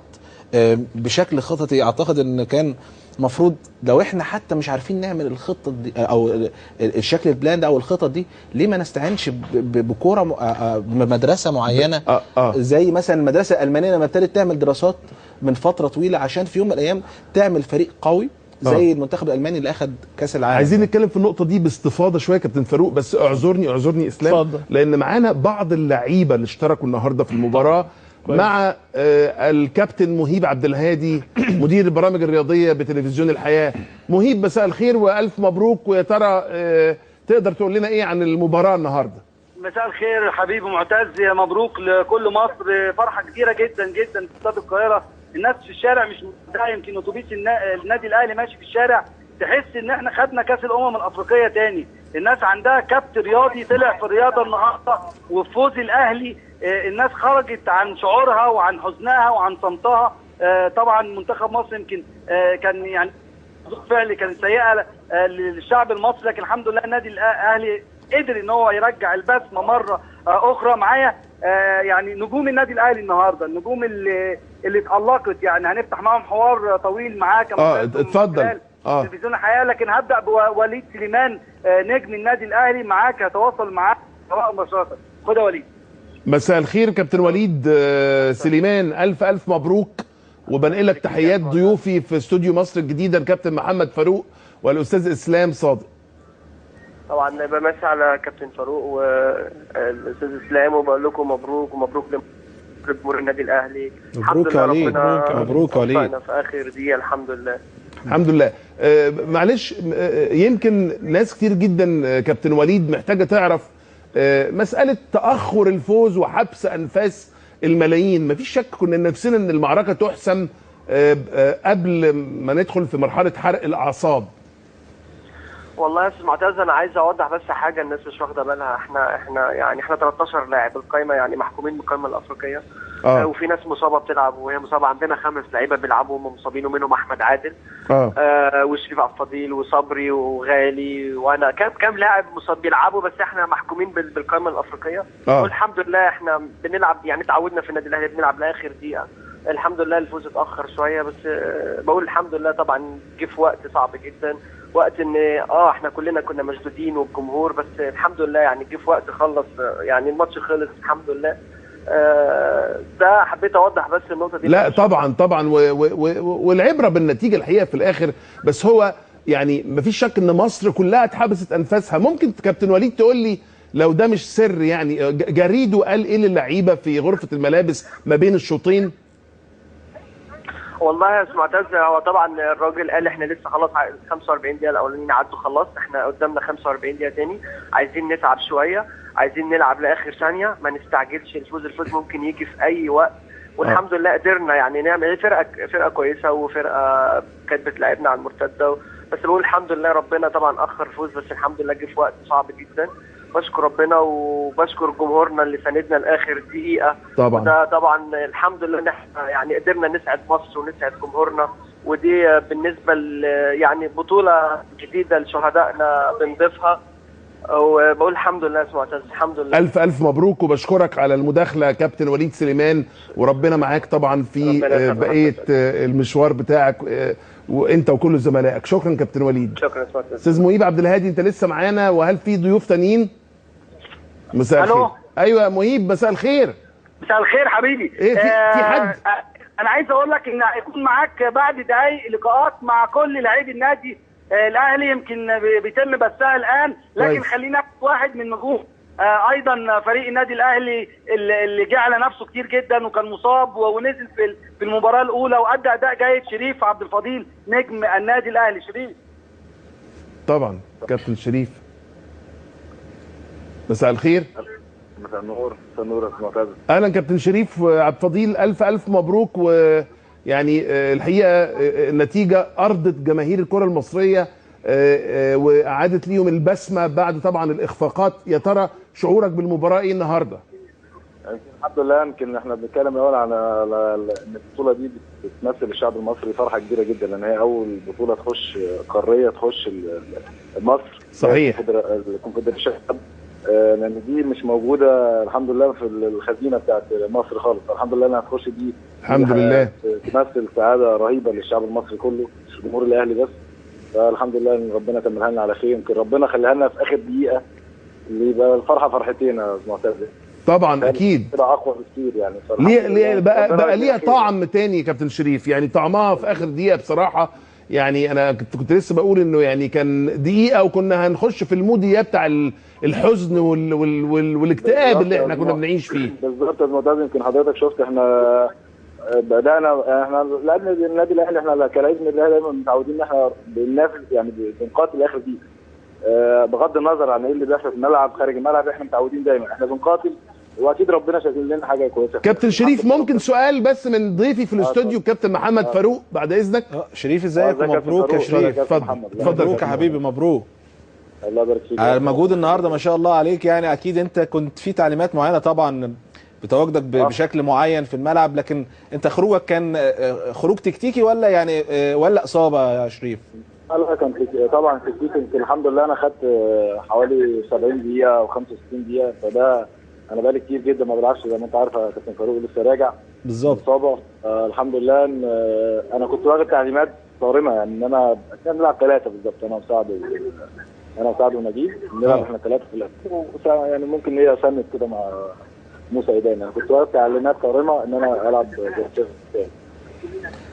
بشكل خططي. اعتقد ان كان المفروض لو احنا حتى مش عارفين نعمل الخطه دي او الشكل البلان ده او الخطط دي، ليه ما نستعينش بكوره بمدرسه معينه زي مثلا المدرسه الالمانيه لما ابتدت تعمل دراسات من فتره طويله عشان في يوم من الايام تعمل فريق قوي زي المنتخب الالماني اللي اخذ كاس العالم. عايزين نتكلم في النقطه دي باستفاضه شويه كابتن فاروق، بس اعذرني اسلام فضل. لان معانا بعض اللعيبه اللي اشتركوا النهارده في المباراه مع الكابتن مهيب عبد الهادي مدير البرامج الرياضيه بتلفزيون الحياه. مهيب مساء الخير والف مبروك، ويا ترى تقدر تقول لنا ايه عن المباراه النهارده؟ مساء الخير حبيبي معتز، مبروك لكل مصر، فرحه كبيره جدا جدا في استاد القاهره. الناس في الشارع مش مصدقه، يمكن اتوبيس النادي الاهلي ماشي في الشارع تحس ان احنا خدنا كاس الامم الافريقيه تاني. الناس عندها كبت رياضي طلع في الرياضه النهارده، وفوز الاهلي الناس خرجت عن شعورها وعن حزنها وعن صمتها. طبعا منتخب مصر يمكن كان يعني فعل كانت سيئه للشعب المصري، لكن الحمد لله النادي الاهلي قدر ان هو يرجع البسمه مره اخرى. معايا يعني نجوم النادي الاهلي النهارده، النجوم اللي اتألقت، يعني هنفتح معاهم حوار طويل معاك اتفضل تلفزيون الحياه، لكن هبدا بوليد سليمان نجم النادي الاهلي. معاك هتواصل معاك سواء مباشره. خد يا وليد. مساء الخير كابتن وليد سليمان، الف مبروك، وبنقلك تحيات ضيوفي في استوديو مصر الجديده الكابتن محمد فاروق والاستاذ اسلام صادق. طبعا بمسي على كابتن فاروق والاستاذ اسلام وبقول لكم مبروك، ومبروك لجمهور النادي الاهلي. مبروك يا وليد، مبروك يا وليد في اخر دقيقه. الحمد لله الحمد لله. معلش يمكن ناس كتير جدا كابتن وليد محتاجه تعرف مساله تاخر الفوز وحبس انفاس الملايين. مفيش شك كنا نفسنا ان المعركه تحسم قبل ما ندخل في مرحله حرق الاعصاب. والله يا استاذ معتز، انا عايز اوضح بس حاجه الناس مش واخده بالها. احنا 13 لاعب القايمه، يعني محكومين بالقائمه الافريقيه. وفي ناس مصابه بتلعب وهي مصابه. عندنا 5 لعيبه بيلعبوا هم مصابين، ومنهم احمد عادل وشريف عبد الفضيل وصبري وغالي وانا. كام لاعب مصاب بيلعبوا، بس احنا محكومين بالقائمه الافريقيه. والحمد لله احنا بنلعب، يعني اتعودنا في النادي الاهلي بنلعب لاخر دقيقه. الحمد لله الفوز اتاخر شويه، بس بقول الحمد لله. طبعا جه في وقت صعب جدا، وقت ان احنا كلنا كنا مشدودين والجمهور، بس الحمد لله يعني جه في وقت خلص، يعني الماتش خلص الحمد لله. ده حبيت اوضح بس النقطه دي. لا طبعا والعبره بالنتيجه الحقيقه في الاخر، بس هو يعني مفيش شك ان مصر كلها اتحبست انفاسها. ممكن كابتن وليد تقول لي لو ده مش سر، يعني جريدو قال ايه للعيبه في غرفه الملابس ما بين الشوطين؟ والله يا استاذ معتز، هو طبعا الراجل قال احنا لسه خلاص 45 دقيقه الاولانيين عدوا خلاص، احنا قدامنا 45 دقيقه تاني، عايزين نتعب شويه، عايزين نلعب لاخر ثانيه، ما نستعجلش. الفوز ممكن يجي في اي وقت، والحمد لله قدرنا يعني نعمل. فرقه كويسه، وفرقه كانت بتلاعبنا على المرتده، بس بقول الحمد لله ربنا طبعا اخر الفوز، بس الحمد لله جه في وقت صعب جدا. بشكر ربنا وبشكر جمهورنا اللي ساندنا لاخر دقيقه طبعا. وده طبعا الحمد لله ان احنا يعني قدرنا نسعد مصر ونسعد جمهورنا، ودي بالنسبه يعني بطوله جديده لشهدائنا بنضيفها، وبقول الحمد لله يا معتز. الحمد لله الف مبروك، وبشكرك على المداخله كابتن وليد سليمان، وربنا معاك طبعا في بقيه المشوار بتاعك وانت وكل زملائك. شكرا كابتن وليد. شكرا يا معتز. استاذ مهيب عبد الهادي انت لسه معانا، وهل في ضيوف تانيين؟ مساء الخير. ايوه مهيب مساء الخير. مساء الخير حبيبي. ايه في حد؟ انا عايز اقول لك ان هيكون معاك بعد دقايق لقاءات مع كل لاعبي النادي الاهلي، يمكن بيتم بثها الان، لكن خلينا واحد من نجوم ايضا فريق النادي الاهلي اللي جه على نفسه كتير جدا وكان مصاب ونزل في المباراه الاولى وادى اداء جيد، شريف عبد الفضيل نجم النادي الاهلي. شريف طبعا كابتن شريف مساء الخير. مساء النور. مساء النور يا استاذ معتز. اهلا كابتن شريف عبد الفضيل، الف مبروك. ويعني الحقيقه النتيجه ارضت جماهير الكره المصريه واعادت ليهم البسمه بعد طبعا الاخفاقات. يا ترى شعورك بالمباراه ايه النهارده؟ الحمد لله. يمكن احنا بنتكلم الاول على ان البطوله دي بتمثل الشعب المصري فرحه كبيره جدا، لان هي اول بطوله تخش قاريه تخش مصر. صحيح. الكونفدراليه، لان دي مش موجوده الحمد لله في الخزينه بتاعت مصر خالص. الحمد لله انها تخش دي الحمد لله تمثل سعاده رهيبه للشعب المصري كله، مش جمهور الاهلي بس. فالحمد لله ان ربنا كملها لنا على خير. يمكن ربنا خليها لنا في اخر دقيقه اللي يبقى الفرحه فرحتين يا معتز. طبعا اكيد تبقى اقوى بكتير يعني. ليه بقى ليها طعم تاني كابتن شريف، يعني طعمها في اخر دقيقه بصراحه. يعني انا كنت لسه بقول انه يعني كان دقيقه وكنا هنخش في المود بتاع الحزن والاكتئاب اللي احنا كنا بنعيش فيه. بالظبط يا معتز. يمكن حضرتك شفت احنا بدانا، احنا لان النادي الاهلي احنا كلاعبين النادي الاهلي دايما متعودين ان احنا بننافس، يعني بنقاتل اخر دقيقه. بغض النظر عن ايه اللي بيحصل في الملعب خارج الملعب، احنا متعودين دايما احنا بنقاتل، واكيد ربنا شايل لنا حاجه كويسه. كابتن شريف ممكن سؤال بس من ضيفي في الاستوديو كابتن محمد فاروق بعد اذنك؟ شريف ازيك ومبروك يا شريف. اتفضل مبروك يا حبيبي، مبروك. الله يبارك فيك. المجهود النهارده ما شاء الله عليك، يعني اكيد انت كنت في تعليمات معينه طبعا بتواجدك بشكل معين في الملعب، لكن انت خروجك كان خروج تكتيكي ولا يعني ولا اصابه يا شريف؟ لا كان طبعا تكتيكي. يمكن الحمد لله انا خدت حوالي 70 دقيقه او 65 دقيقه، فده انا بقالي كتير جدا ما بلعبش زي ما انت عارف يا كابتن فاروق، لسه راجع بالظبط اصابه. الحمد لله ان انا كنت واخد تعليمات صارمه، يعني ان انا نلعب ثلاثه بالظبط، انا وسعد ونجيب نلعب احنا ثلاثه في اللعب، يعني ممكن هي سند كده مع موسى ايدان. انا كنت واخد تعليمات صارمه ان انا العب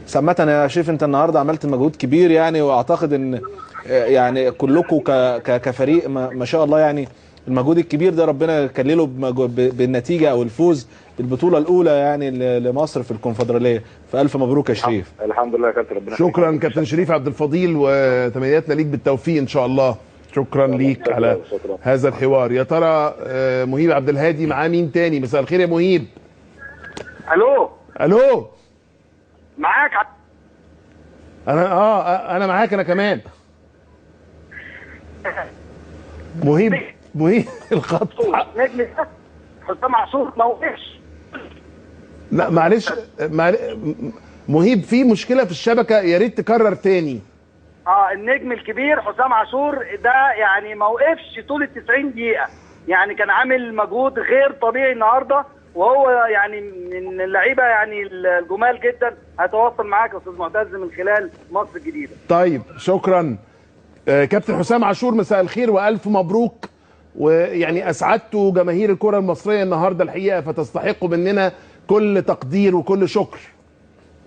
سمة يا شريف. انت النهارده عملت مجهود كبير يعني، واعتقد ان يعني كلكم كفريق ما شاء الله، يعني المجهود الكبير ده ربنا يكلله بالنتيجه او الفوز بالبطوله الاولى يعني لمصر في الكونفدراليه. فالف مبروك يا شريف. الحمد لله يا كابتن، ربنا شكرا كابتن شريف عبد الفضيل، وتمنياتنا ليك بالتوفيق ان شاء الله. شكرا ليك على هذا الحوار. يا ترى مهيب عبد الهادي معاه مين تاني؟ مساء الخير يا مهيب. الو معاك. انا معاك انا كمان. مهيب الخط نجم حسام عاشور ما وقفش. لا معلش مهيب في مشكله في الشبكه، يا ريت تكرر تاني. النجم الكبير حسام عاشور ده يعني ما وقفش طول ال 90 دقيقه، يعني كان عامل مجهود غير طبيعي النهارده، وهو يعني من اللعيبه يعني الجمال جدا. هتواصل معاك يا استاذ معتز من خلال مصر الجديده. طيب شكرا كابتن حسام عاشور، مساء الخير والف مبروك. ويعني اسعدتوا جماهير الكره المصريه النهارده الحقيقه، فتستحقوا مننا كل تقدير وكل شكر.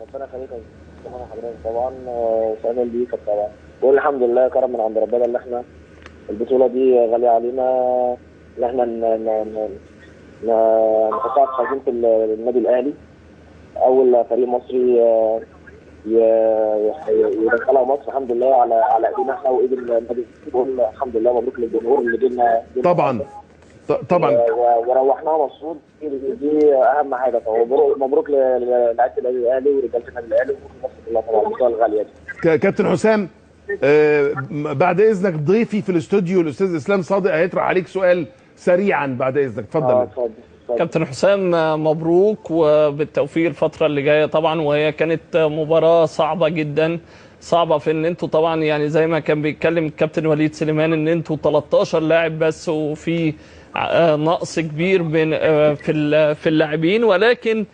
ربنا يخليك يا حضرتك طبعا، وسعيد بيك طبعا، بقول الحمد لله كرم من عند ربنا اللي احنا البطوله دي غاليه علينا، ان احنا نحطها في خزينه النادي الاهلي، اول فريق مصري يدخلها مصر الحمد لله على ايدينا احنا وايد النادي. بقول الحمد لله مبروك للجمهور اللي جينا طبعا وروحناها مبسوط، دي اهم حاجه. مبروك للاعيبه النادي الاهلي ورجاله النادي الاهلي ومبروك لمصر كلها طبعا البطوله الغاليه دي. كابتن حسام بعد اذنك ضيفي في الاستوديو الاستاذ اسلام صادق هيطرح عليك سؤال سريعا بعد اذنك. اتفضل. كابتن حسام مبروك وبالتوفيق الفتره اللي جايه طبعا، وهي كانت مباراه صعبه جدا، صعبه في ان انتوا طبعا يعني زي ما كان بيتكلم الكابتن وليد سليمان ان انتوا 13 لاعب بس، وفي نقص كبير في اللاعبين. ولكن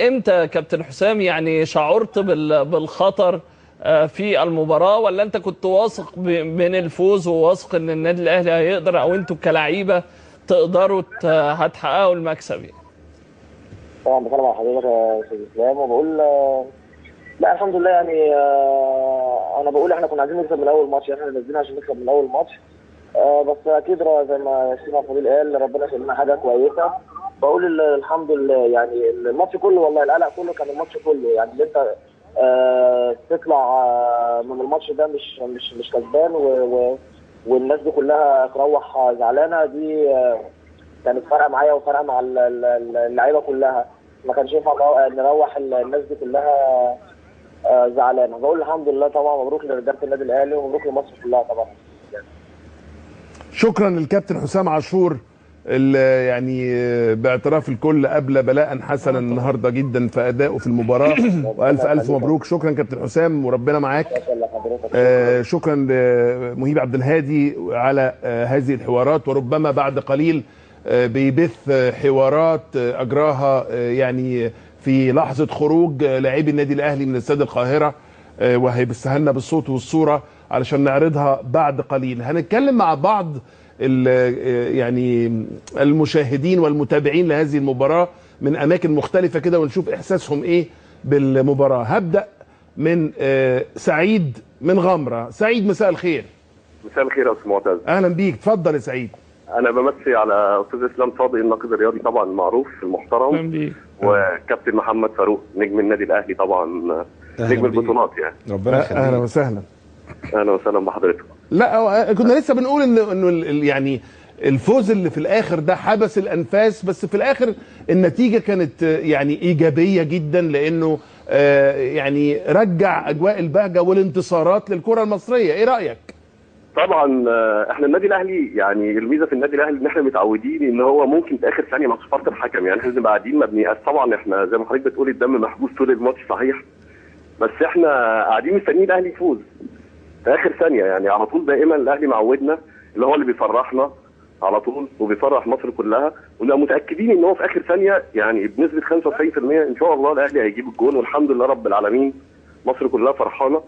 امتى كابتن حسام يعني شعرت بالخطر في المباراه، ولا انت كنت واثق من الفوز وواثق ان النادي الاهلي هيقدر، او انتوا كلاعيبه تقدروا هتحققوا المكسب؟ طبعا بكلم على حضرتك يا استاذ اسلام وبقول لا الحمد لله، يعني انا بقول احنا كنا عايزين نكسب من اول ماتش، احنا نازلين عشان نكسب من اول ماتش، بس اكيد زي ما سيما فضيل قال ربنا شايل لنا حاجه كويسه. بقول الحمد لله، يعني الماتش كله والله القلق كله كان الماتش كله، يعني اللي انت تطلع من الماتش ده مش كسبان والناس دي كلها تروح زعلانه، دي كانت فارقه معايا وفارقه مع اللعيبه كلها. ما كانش ينفع نروح الناس دي كلها زعلان. بقول الحمد لله طبعا، مبروك لرجاله النادي الاهلي ومبروك لمصر كلها طبعا. شكرا للكابتن حسام عاشور اللي يعني باعتراف الكل قبل بلاء حسنا النهارده جدا في ادائه في المباراه. والف الف مبروك. شكرا كابتن حسام وربنا معاك. شكرا لمهيب عبد الهادي على هذه الحوارات، وربما بعد قليل بيبث حوارات اجراها يعني في لحظه خروج لاعبي النادي الاهلي من استاد القاهره، وهيبثها لنا بالصوت والصوره علشان نعرضها بعد قليل. هنتكلم مع بعض يعني المشاهدين والمتابعين لهذه المباراه من اماكن مختلفه كده، ونشوف احساسهم ايه بالمباراه. هبدا من سعيد من غمره. سعيد مساء الخير. مساء الخير يا استاذ معتز. اهلا بيك، اتفضل يا سعيد. انا بمسي على استاذ اسلام صادق الناقد الرياضي طبعا المعروف المحترم. اهلا بيك. وكابتن محمد فاروق نجم النادي الاهلي طبعا، نجم البطولات يعني. ربنا يخليك. اهلا وسهلا. اهلا وسهلا بحضرتك. لا كنا لسه بنقول انه يعني الفوز اللي في الاخر ده حبس الانفاس، بس في الاخر النتيجه كانت يعني ايجابيه جدا، لانه يعني رجع اجواء البهجه والانتصارات للكره المصريه. ايه رايك؟ طبعا احنا النادي الاهلي يعني الميزه في النادي الاهلي ان احنا متعودين ان هو ممكن في اخر ثانيه مع صفاره الحكم، يعني احنا بنبقى قاعدين ما بنيأس. طبعا احنا زي ما حضرتك بتقولي الدم محبوس طول الماتش صحيح، بس احنا قاعدين مستنيين الاهلي يفوز في اخر ثانيه. يعني على طول دائما الاهلي معودنا اللي هو اللي بيفرحنا على طول وبيفرح مصر كلها، ونبقى متاكدين ان هو في اخر ثانيه يعني بنسبه 95% ان شاء الله الاهلي هيجيب الجون، والحمد لله رب العالمين مصر كلها فرحانه،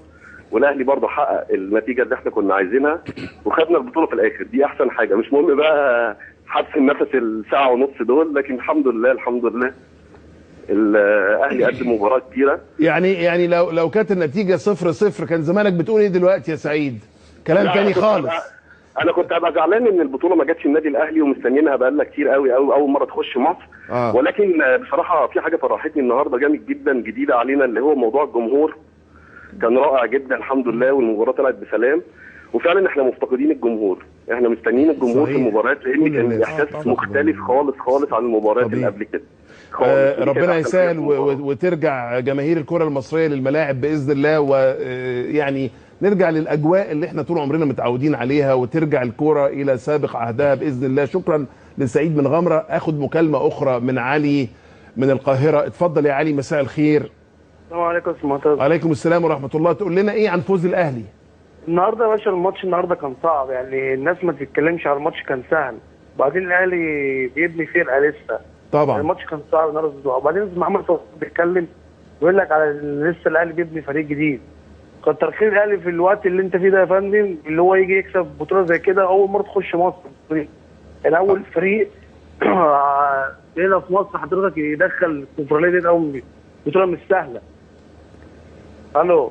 والاهلي برضه حقق النتيجه اللي احنا كنا عايزينها وخدنا البطوله في الاخر. دي احسن حاجه، مش مهم بقى حبس النفس الساعه ونص دول، لكن الحمد لله الحمد لله الاهلي قدم مباراه كبيره. يعني لو كانت النتيجه 0-0 كان زمانك بتقول ايه دلوقتي يا سعيد؟ كلام تاني خالص. انا كنت هبقى زعلان ان البطوله ما جاتش النادي الاهلي ومستنيينها بقالنا كتير قوي اول مره تخش مصر. ولكن بصراحه في حاجه فرحتني النهارده جامد جدا جديده علينا، اللي هو موضوع الجمهور. كان رائع جدا الحمد لله، والمباراه طلعت بسلام، وفعلا احنا مفتقدين الجمهور. احنا مستنيين الجمهور في المباريات، لان كان الاحساس مختلف خالص عن المباريات اللي قبل كده. ربنا يسهل وترجع جماهير الكره المصريه للملاعب باذن الله، ويعني نرجع للاجواء اللي احنا طول عمرنا متعودين عليها، وترجع الكره الى سابق عهدها باذن الله. شكرا لسعيد من غمره. اخد مكالمه اخرى من علي من القاهره. اتفضل يا علي مساء الخير. السلام عليكم يا استاذ معتز. وعليكم السلام ورحمه الله. تقول لنا ايه عن فوز الاهلي النهارده يا باشا؟ الماتش النهارده كان صعب، يعني الناس ما تتكلمش على الماتش كان سهل، وبعدين الاهلي بيبني فرقه لسه. طبعا الماتش كان صعب النهارده، وبعدين محمد صلاح بيتكلم بيقول لك على لسه الاهلي بيبني فريق جديد. كتر خير الاهلي في الوقت اللي انت فيه ده يا فندم، اللي هو يجي يكسب بطوله زي كده اول مره تخش مصر. الاول فريق هنا في مصر حضرتك يدخل الكونفدراليه دي، اول بطوله مش سهله. الو.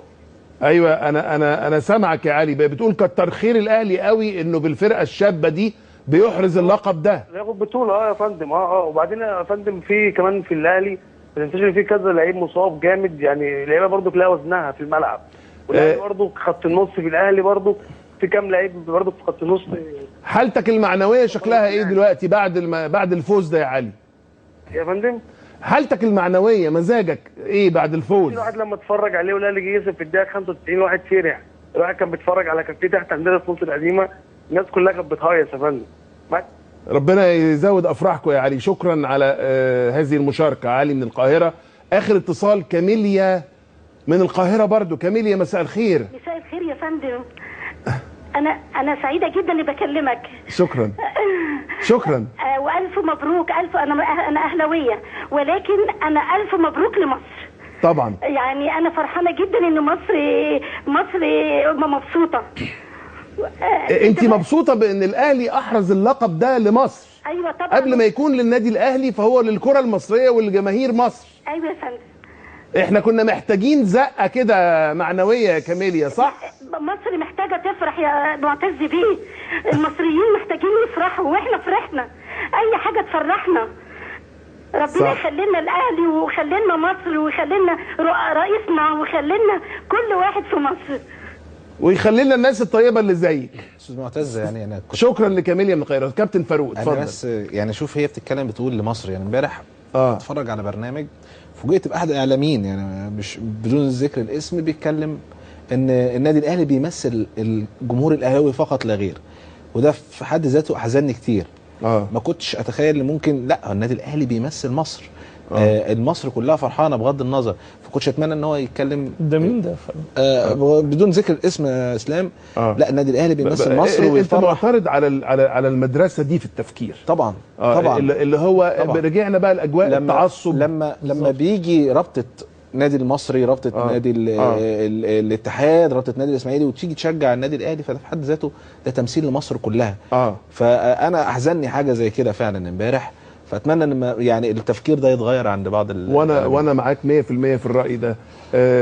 ايوه انا سامعك يا علي. بتقول كتر خير الاهلي قوي انه بالفرقه الشابه دي بيحرز اللقب ده، ياخد بطوله. يا فندم وبعدين يا فندم في كمان في الاهلي ما تنساش في كذا لعيب مصاب جامد، يعني اللعيبه برضو تلاقي وزنها في الملعب. والاهلي برضو خط النص في الاهلي برضو في كام لعيب برضو في خط النص. حالتك المعنويه شكلها ايه دلوقتي بعد الفوز ده يا علي؟ يا فندم حالتك المعنويه مزاجك ايه بعد الفوز؟ الواحد لما اتفرج عليه والاهلي جه يكسب في الدقيقه 95 واحد فرح. الواحد كان بيتفرج على كافيه تحت عندنا في مصر القديمه، الناس كلها كانت بتهيص يا فندم. ربنا يزود افراحكم يا علي. شكرا على هذه المشاركه. علي من القاهره. اخر اتصال كاميليا من القاهره برضو. كاميليا مساء الخير. مساء الخير يا فندم. انا سعيده جدا اني بكلمك. شكرا شكرا. والف مبروك. انا اهلاويه، ولكن انا الف مبروك لمصر. طبعا يعني انا فرحانه جدا ان مصر مبسوطه. انت مبسوطه بان الاهلي احرز اللقب ده لمصر؟ ايوه طبعا. قبل ما يكون للنادي الاهلي فهو للكره المصريه ولجماهير مصر. ايوه يا فندم. احنا كنا محتاجين زقه كده معنويه يا كاميليا، صح؟ مصر محتاجه تفرح يا معتز بيه. المصريين محتاجين يفرحوا، واحنا فرحنا. اي حاجه تفرحنا. ربنا يخلينا الاهلي ويخلينا مصر ويخلينا رئيسنا ويخلينا كل واحد في مصر، ويخلي لنا الناس الطيبه اللي زيك. استاذ معتز يعني شكرا لكاميليا من القاهره. كابتن فاروق اتفضل. انا بس يعني شوف هي بتتكلم بتقول لمصر، يعني امبارح بتفرج على برنامج، فوجئت باحد الاعلاميين يعني مش بدون ذكر الاسم بيتكلم ان النادي الاهلي بيمثل الجمهور الاهلاوي فقط لا غير، وده في حد ذاته احزنني كتير. ما كنتش اتخيل ان ممكن لا النادي الاهلي بيمثل مصر. مصر كلها فرحانه بغض النظر، فكنتش اتمنى ان هو يتكلم. ده مين ده؟ بدون ذكر الاسم يا اسلام. لا النادي الاهلي بيمثل مصر ويفرح. انت معترض على المدرسه دي في التفكير طبعا. طبعا اللي هو طبعا. رجعنا بقى لاجواء التعصب. لما بيجي رابطه نادي المصري، رابطه نادي الاتحاد، رابطه نادي الاسماعيلي، وتيجي تشجع النادي الاهلي، فده في حد ذاته ده تمثيل لمصر كلها. فانا احزنني حاجه زي كده فعلا امبارح، فاتمنى ان يعني التفكير ده يتغير عند بعض وانا معاك 100% في الراي ده.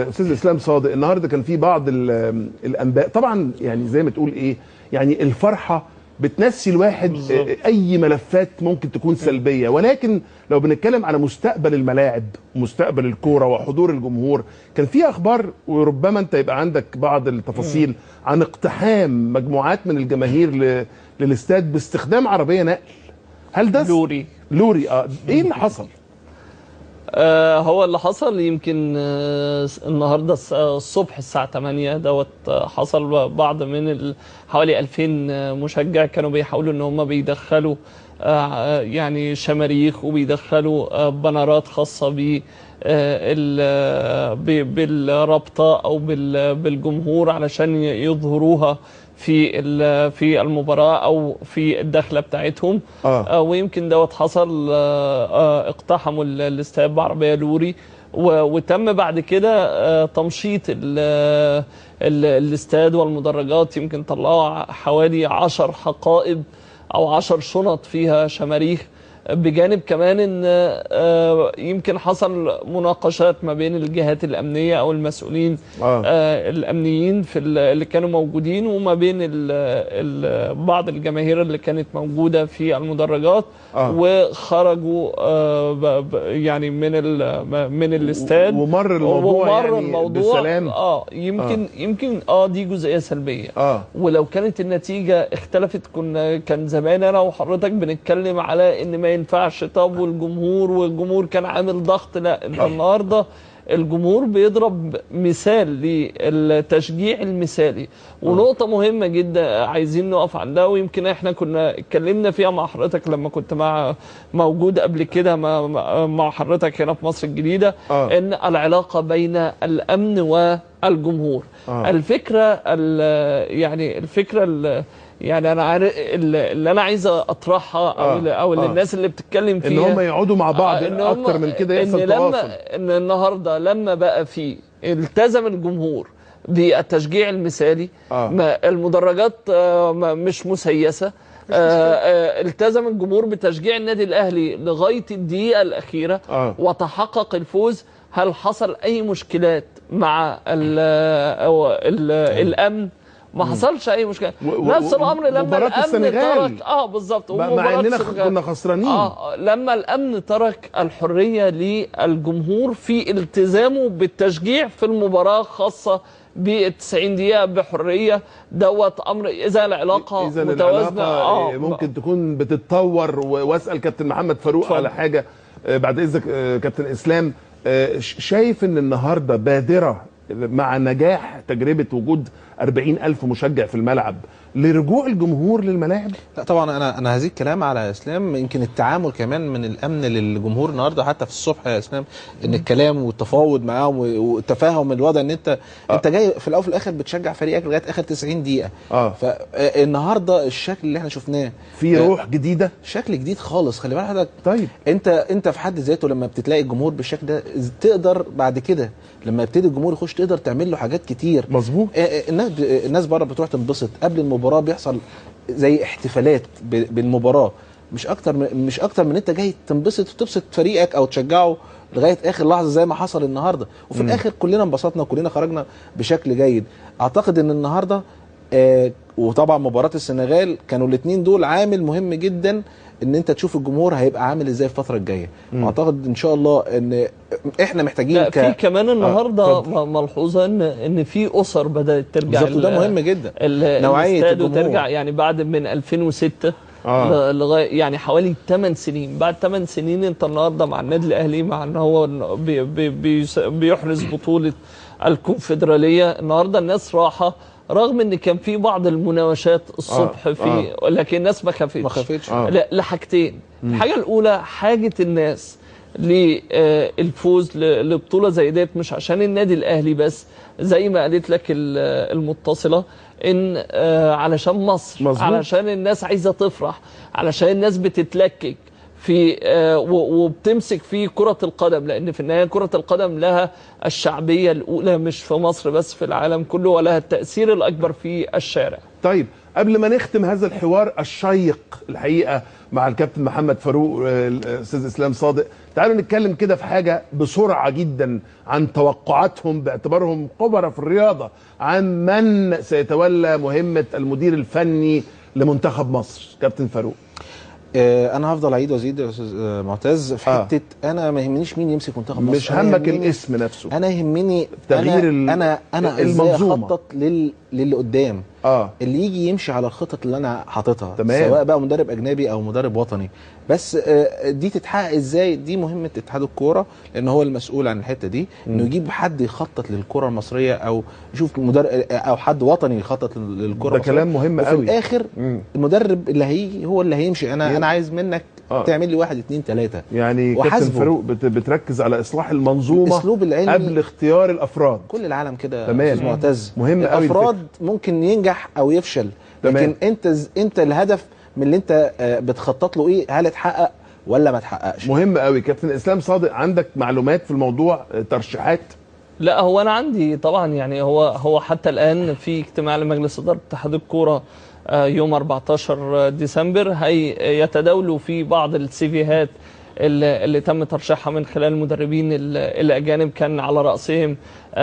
استاذ اسلام صادق، النهارده كان في بعض الانباء طبعا، يعني زي ما تقول ايه، يعني الفرحه بتنسي الواحد اي ملفات ممكن تكون سلبيه، ولكن لو بنتكلم على مستقبل الملاعب ومستقبل الكوره وحضور الجمهور، كان في اخبار وربما انت يبقى عندك بعض التفاصيل عن اقتحام مجموعات من الجماهير للاستاد باستخدام عربيه نقل. هل ده لوري ايه اللي حصل؟ هو اللي حصل يمكن النهارده الصبح الساعه 8 دوت حصل بعض من حوالي 2000 مشجع كانوا بيحاولوا ان هم بيدخلوا يعني شماريخ وبيدخلوا بنرات خاصه بالرابطه او بالجمهور علشان يظهروها في المباراه او في الدخله بتاعتهم. ويمكن دوت حصل، اقتحموا الاستاد بعربيه لوري، وتم بعد كده تمشيط الاستاد والمدرجات. يمكن طلعوا حوالي 10 حقائب او 10 شنط فيها شماريخ، بجانب كمان ان يمكن حصل مناقشات ما بين الجهات الامنيه او المسؤولين الامنيين في اللي كانوا موجودين، وما بين بعض الجماهير اللي كانت موجوده في المدرجات، وخرجوا يعني من الاستاد، ومر الموضوع بسلام. يمكن دي جزئيه سلبيه. ولو كانت النتيجه اختلفت كان زمان انا وحضرتك بنتكلم على ان ما ينفعش. طب والجمهور كان عامل ضغط. لا، النهارده الجمهور بيضرب مثال للتشجيع المثالي. ونقطة مهمة جدا عايزين نقف عندها، ويمكن احنا كنا اتكلمنا فيها مع حضرتك لما كنت موجود قبل كده مع حضرتك هنا في مصر الجديدة، ان العلاقة بين الامن والجمهور. الفكرة يعني انا عارف اللي انا عايز اطرحها او الناس اللي بتتكلم فيها، ان هم يقعدوا مع بعض اكتر من كده، يحصل تواصل. ان النهارده لما بقى في التزم الجمهور بالتشجيع المثالي، ما المدرجات مش مسيسه، التزم الجمهور بتشجيع النادي الاهلي لغايه الدقيقه الاخيره، وتحقق الفوز. هل حصل اي مشكلات مع الامن؟ ما حصلش اي مشكله. نفس الامر لما الامن ترك بالظبط، مع اننا كنا خسرانين، لما الامن ترك الحريه للجمهور في التزامه بالتشجيع في المباراه خاصه ب90 دقيقه بحريه. دوت امر اذا العلاقه متوازنه ممكن تكون بتتطور. واسال كابتن محمد فاروق على حاجه بعد اذنك كابتن اسلام. شايف ان النهارده بادره مع نجاح تجربه وجود 40,000 مشجع في الملعب لرجوع الجمهور للملاعب؟ لا طبعا انا هزيد كلام على اسلام. يمكن التعامل كمان من الامن للجمهور النهارده حتى في الصبح يا اسلام، ان الكلام والتفاوض معاهم والتفاهم الوضع، ان انت جاي في الاول وفي الاخر بتشجع فريقك لغايه اخر 90 دقيقه. فالنهارده الشكل اللي احنا شفناه في روح جديده، شكل جديد خالص. خلي بالك حضرتك، طيب انت في حد ذاته لما بتلاقي الجمهور بالشكل ده تقدر بعد كده لما يبتدي الجمهور يخش تقدر تعمل له حاجات كتير. مظبوط. الناس بره بتروح تنبسط قبل المباراه، بيحصل زي احتفالات بالمباراه، مش اكتر من انت جاي تنبسط وتبسط فريقك او تشجعه لغايه اخر لحظه زي ما حصل النهارده. وفي الاخر كلنا انبسطنا وكلنا خرجنا بشكل جيد. اعتقد ان النهارده وطبعا مباراه السنغال كانوا الاثنين دول عامل مهم جدا، ان انت تشوف الجمهور هيبقى عامل ازاي في الفتره الجايه. اعتقد ان شاء الله ان احنا محتاجين في كمان النهارده ملحوظه ان في اسر بدات ترجع بالظبط، ده مهم جدا. نوعيه الجمهور ترجع، يعني بعد من 2006 لغايه يعني حوالي 8 سنين. بعد 8 سنين انت النهارده مع النادي الاهلي، مع ان هو بيحرز بطوله الكونفدراليه. النهارده الناس راحه رغم ان كان في بعض المناوشات الصبح لكن الناس ما خافتش لحاجتين. الحاجه الاولى حاجه الناس للفوز لبطوله زي ديت، مش عشان النادي الاهلي بس زي ما قالت لك المتصله، ان علشان مصر مزبوط. علشان الناس عايزه تفرح، علشان الناس بتتلكك في وبتمسك في كرة القدم، لأن في النهاية كرة القدم لها الشعبية الأولى مش في مصر بس، في العالم كله، ولها التأثير الأكبر في الشارع. طيب قبل ما نختم هذا الحوار الشيق الحقيقة مع الكابتن محمد فاروق الأستاذ إسلام صادق، تعالوا نتكلم كده في حاجة بسرعة جدا عن توقعاتهم باعتبارهم خبراء في الرياضة عن من سيتولى مهمة المدير الفني لمنتخب مصر. كابتن فاروق. انا هفضل اعيد وازيد يا استاذ معتز في حته انا ما يهمنيش مين يمسك منتخب مصر، مش همك الاسم نفسه، انا يهمني تغيير انا ازاي اخطط للي قدام اللي يجي يمشي على الخطط اللي انا حاططها، سواء بقى مدرب اجنبي او مدرب وطني. بس دي تتحقق ازاي؟ دي مهمه اتحاد الكوره، لان هو المسؤول عن الحته دي، انه يجيب حد يخطط للكره المصريه او يشوف مدرب او حد وطني يخطط للكره ده كلام مهم قوي. وفي الاخر المدرب اللي هيجي هو اللي هيمشي. انا عايز منك تعمل لي 1 2 3 يعني. كابتن فاروق بتركز على اصلاح المنظومه الاسلوب العلمي قبل اختيار الافراد. كل العالم كده تمام معتز، مهم قوي. الافراد ممكن ينجح او يفشل، لكن انت الهدف من اللي انت بتخطط له ايه؟ هل اتحقق ولا ما اتحققش؟ مهم قوي. كابتن اسلام صادق، عندك معلومات في الموضوع؟ ترشيحات؟ لا هو انا عندي طبعا، يعني هو حتى الان في اجتماع لمجلس اداره اتحاد الكوره يوم 14 ديسمبر هيتداولوا في بعض السيفيهات اللي تم ترشيحها من خلال المدربين الاجانب، كان على راسهم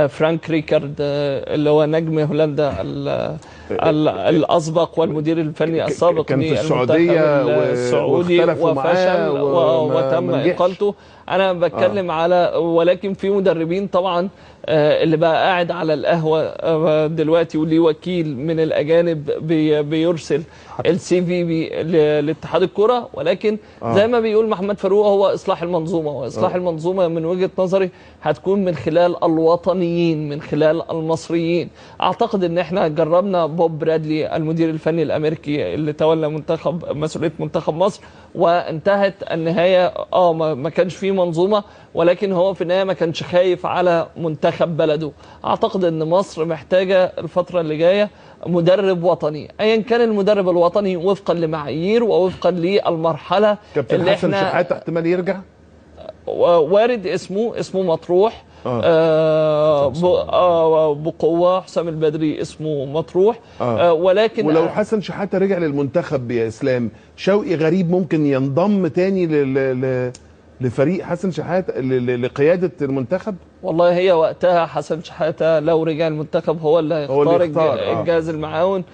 فرانك ريكارد اللي هو نجم هولندا الاسبق والمدير الفني السابق كان في السعوديه السعودي وفشل وتم اقالته. انا بتكلم على، ولكن في مدربين طبعا اللي بقى قاعد على القهوه دلوقتي وليه وكيل من الاجانب بيرسل السي في لاتحاد الكره، ولكن زي ما بيقول محمد فاروق هو اصلاح المنظومه، واصلاح المنظومه من وجهه نظري هتكون من خلال الوطنيين، من خلال المصريين. اعتقد ان احنا جربنا بوب برادلي المدير الفني الامريكي اللي تولى مسؤوليه منتخب مصر، وانتهت النهايه ما كانش فيه منظومه، ولكن هو في النهايه ما كانش خايف على منتخب بلده. اعتقد ان مصر محتاجه الفتره اللي جايه مدرب وطني، ايا كان المدرب الوطني وفقا لمعايير ووفقا للمرحله كابتن حسن شحاته احتمال يرجع، وارد اسمه مطروح بقوه. حسام البدري اسمه مطروح ولكن ولو حسن شحاته رجع للمنتخب يا اسلام، شوقي غريب ممكن ينضم تاني لفريق حسن شحاته لقياده المنتخب؟ والله هي وقتها حسن شحاته لو رجع المنتخب هو اللي هيختار الجهاز المعاون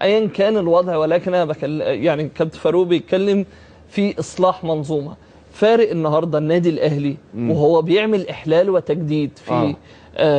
ايا كان الوضع. ولكن انا يعني كابتن فاروق بيتكلم في اصلاح منظومه. فارق النهارده النادي الاهلي وهو بيعمل احلال وتجديد في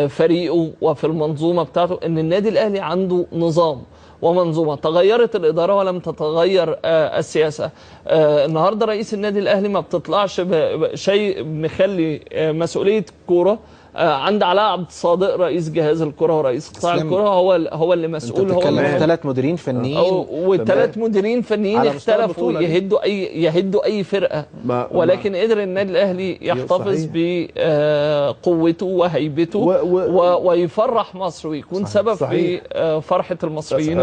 فريقه وفي المنظومه بتاعته، ان النادي الاهلي عنده نظام ومنظومه. تغيرت الاداره ولم تتغير السياسه. النهارده رئيس النادي الاهلي ما بتطلعش بشيء مخلي مسؤوليه الكوره عند علاء عبد الصادق رئيس جهاز الكره ورئيس قطاع الكره، هو اللي مسؤول. هو اللي 3 مديرين فنيين والثلاث مديرين فنيين اختلفوا يهدوا اي فرقه، ولكن قدر النادي الاهلي يحتفظ بقوته وهيبته ويفرح مصر ويكون سبب في فرحه المصريين.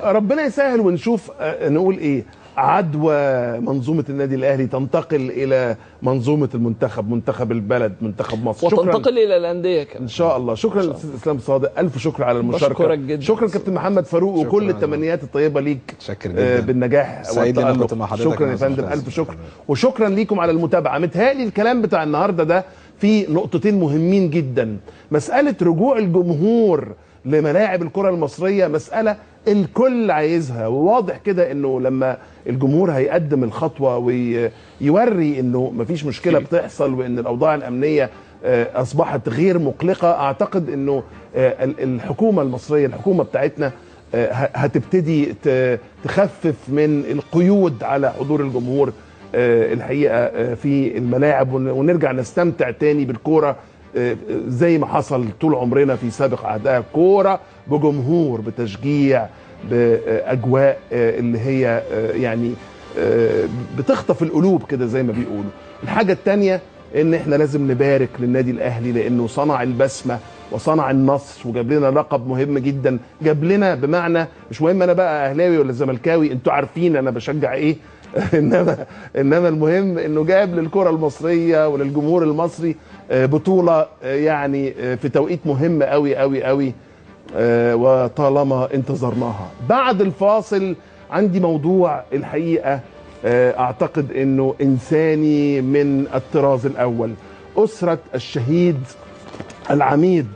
ربنا يسهل ونشوف نقول ايه، عدوى منظومة النادي الأهلي تنتقل إلى منظومة المنتخب، منتخب البلد، منتخب مصر، وتنتقل إلى الأندية كمان إن شاء الله. شكرا للأستاذ إسلام صادق، ألف شكر على المشاركة. جدا. شكرا كابتن محمد فاروق، وكل التمنيات الطيبة ليك بالنجاح والتألق. شكرا يا فندم، ألف شكر. وشكرا ليكم على المتابعة. متهيألي الكلام بتاع النهاردة ده في نقطتين مهمين جدا. مسألة رجوع الجمهور لملاعب الكرة المصرية مسألة الكل عايزها، وواضح كده انه لما الجمهور هيقدم الخطوة ويوري انه مفيش مشكلة بتحصل وان الاوضاع الامنية اصبحت غير مقلقة، اعتقد انه الحكومة المصرية، الحكومة بتاعتنا هتبتدي تخفف من القيود على حضور الجمهور الحقيقه في الملاعب، ونرجع نستمتع تاني بالكوره زي ما حصل طول عمرنا في سابق عهدها، كوره بجمهور بتشجيع باجواء اللي هي يعني بتخطف القلوب كده زي ما بيقولوا. الحاجه الثانيه ان احنا لازم نبارك للنادي الاهلي لانه صنع البسمه وصنع النصر وجاب لنا لقب مهم جدا، جاب لنا بمعنى مش مهم انا بقى اهلاوي ولا زملكاوي، انتوا عارفين انا بشجع ايه انما المهم انه جاب للكره المصريه وللجمهور المصري بطوله يعني في توقيت مهم قوي قوي قوي وطالما انتظرناها. بعد الفاصل عندي موضوع الحقيقه اعتقد انه انساني من الطراز الاول. اسره الشهيد العميد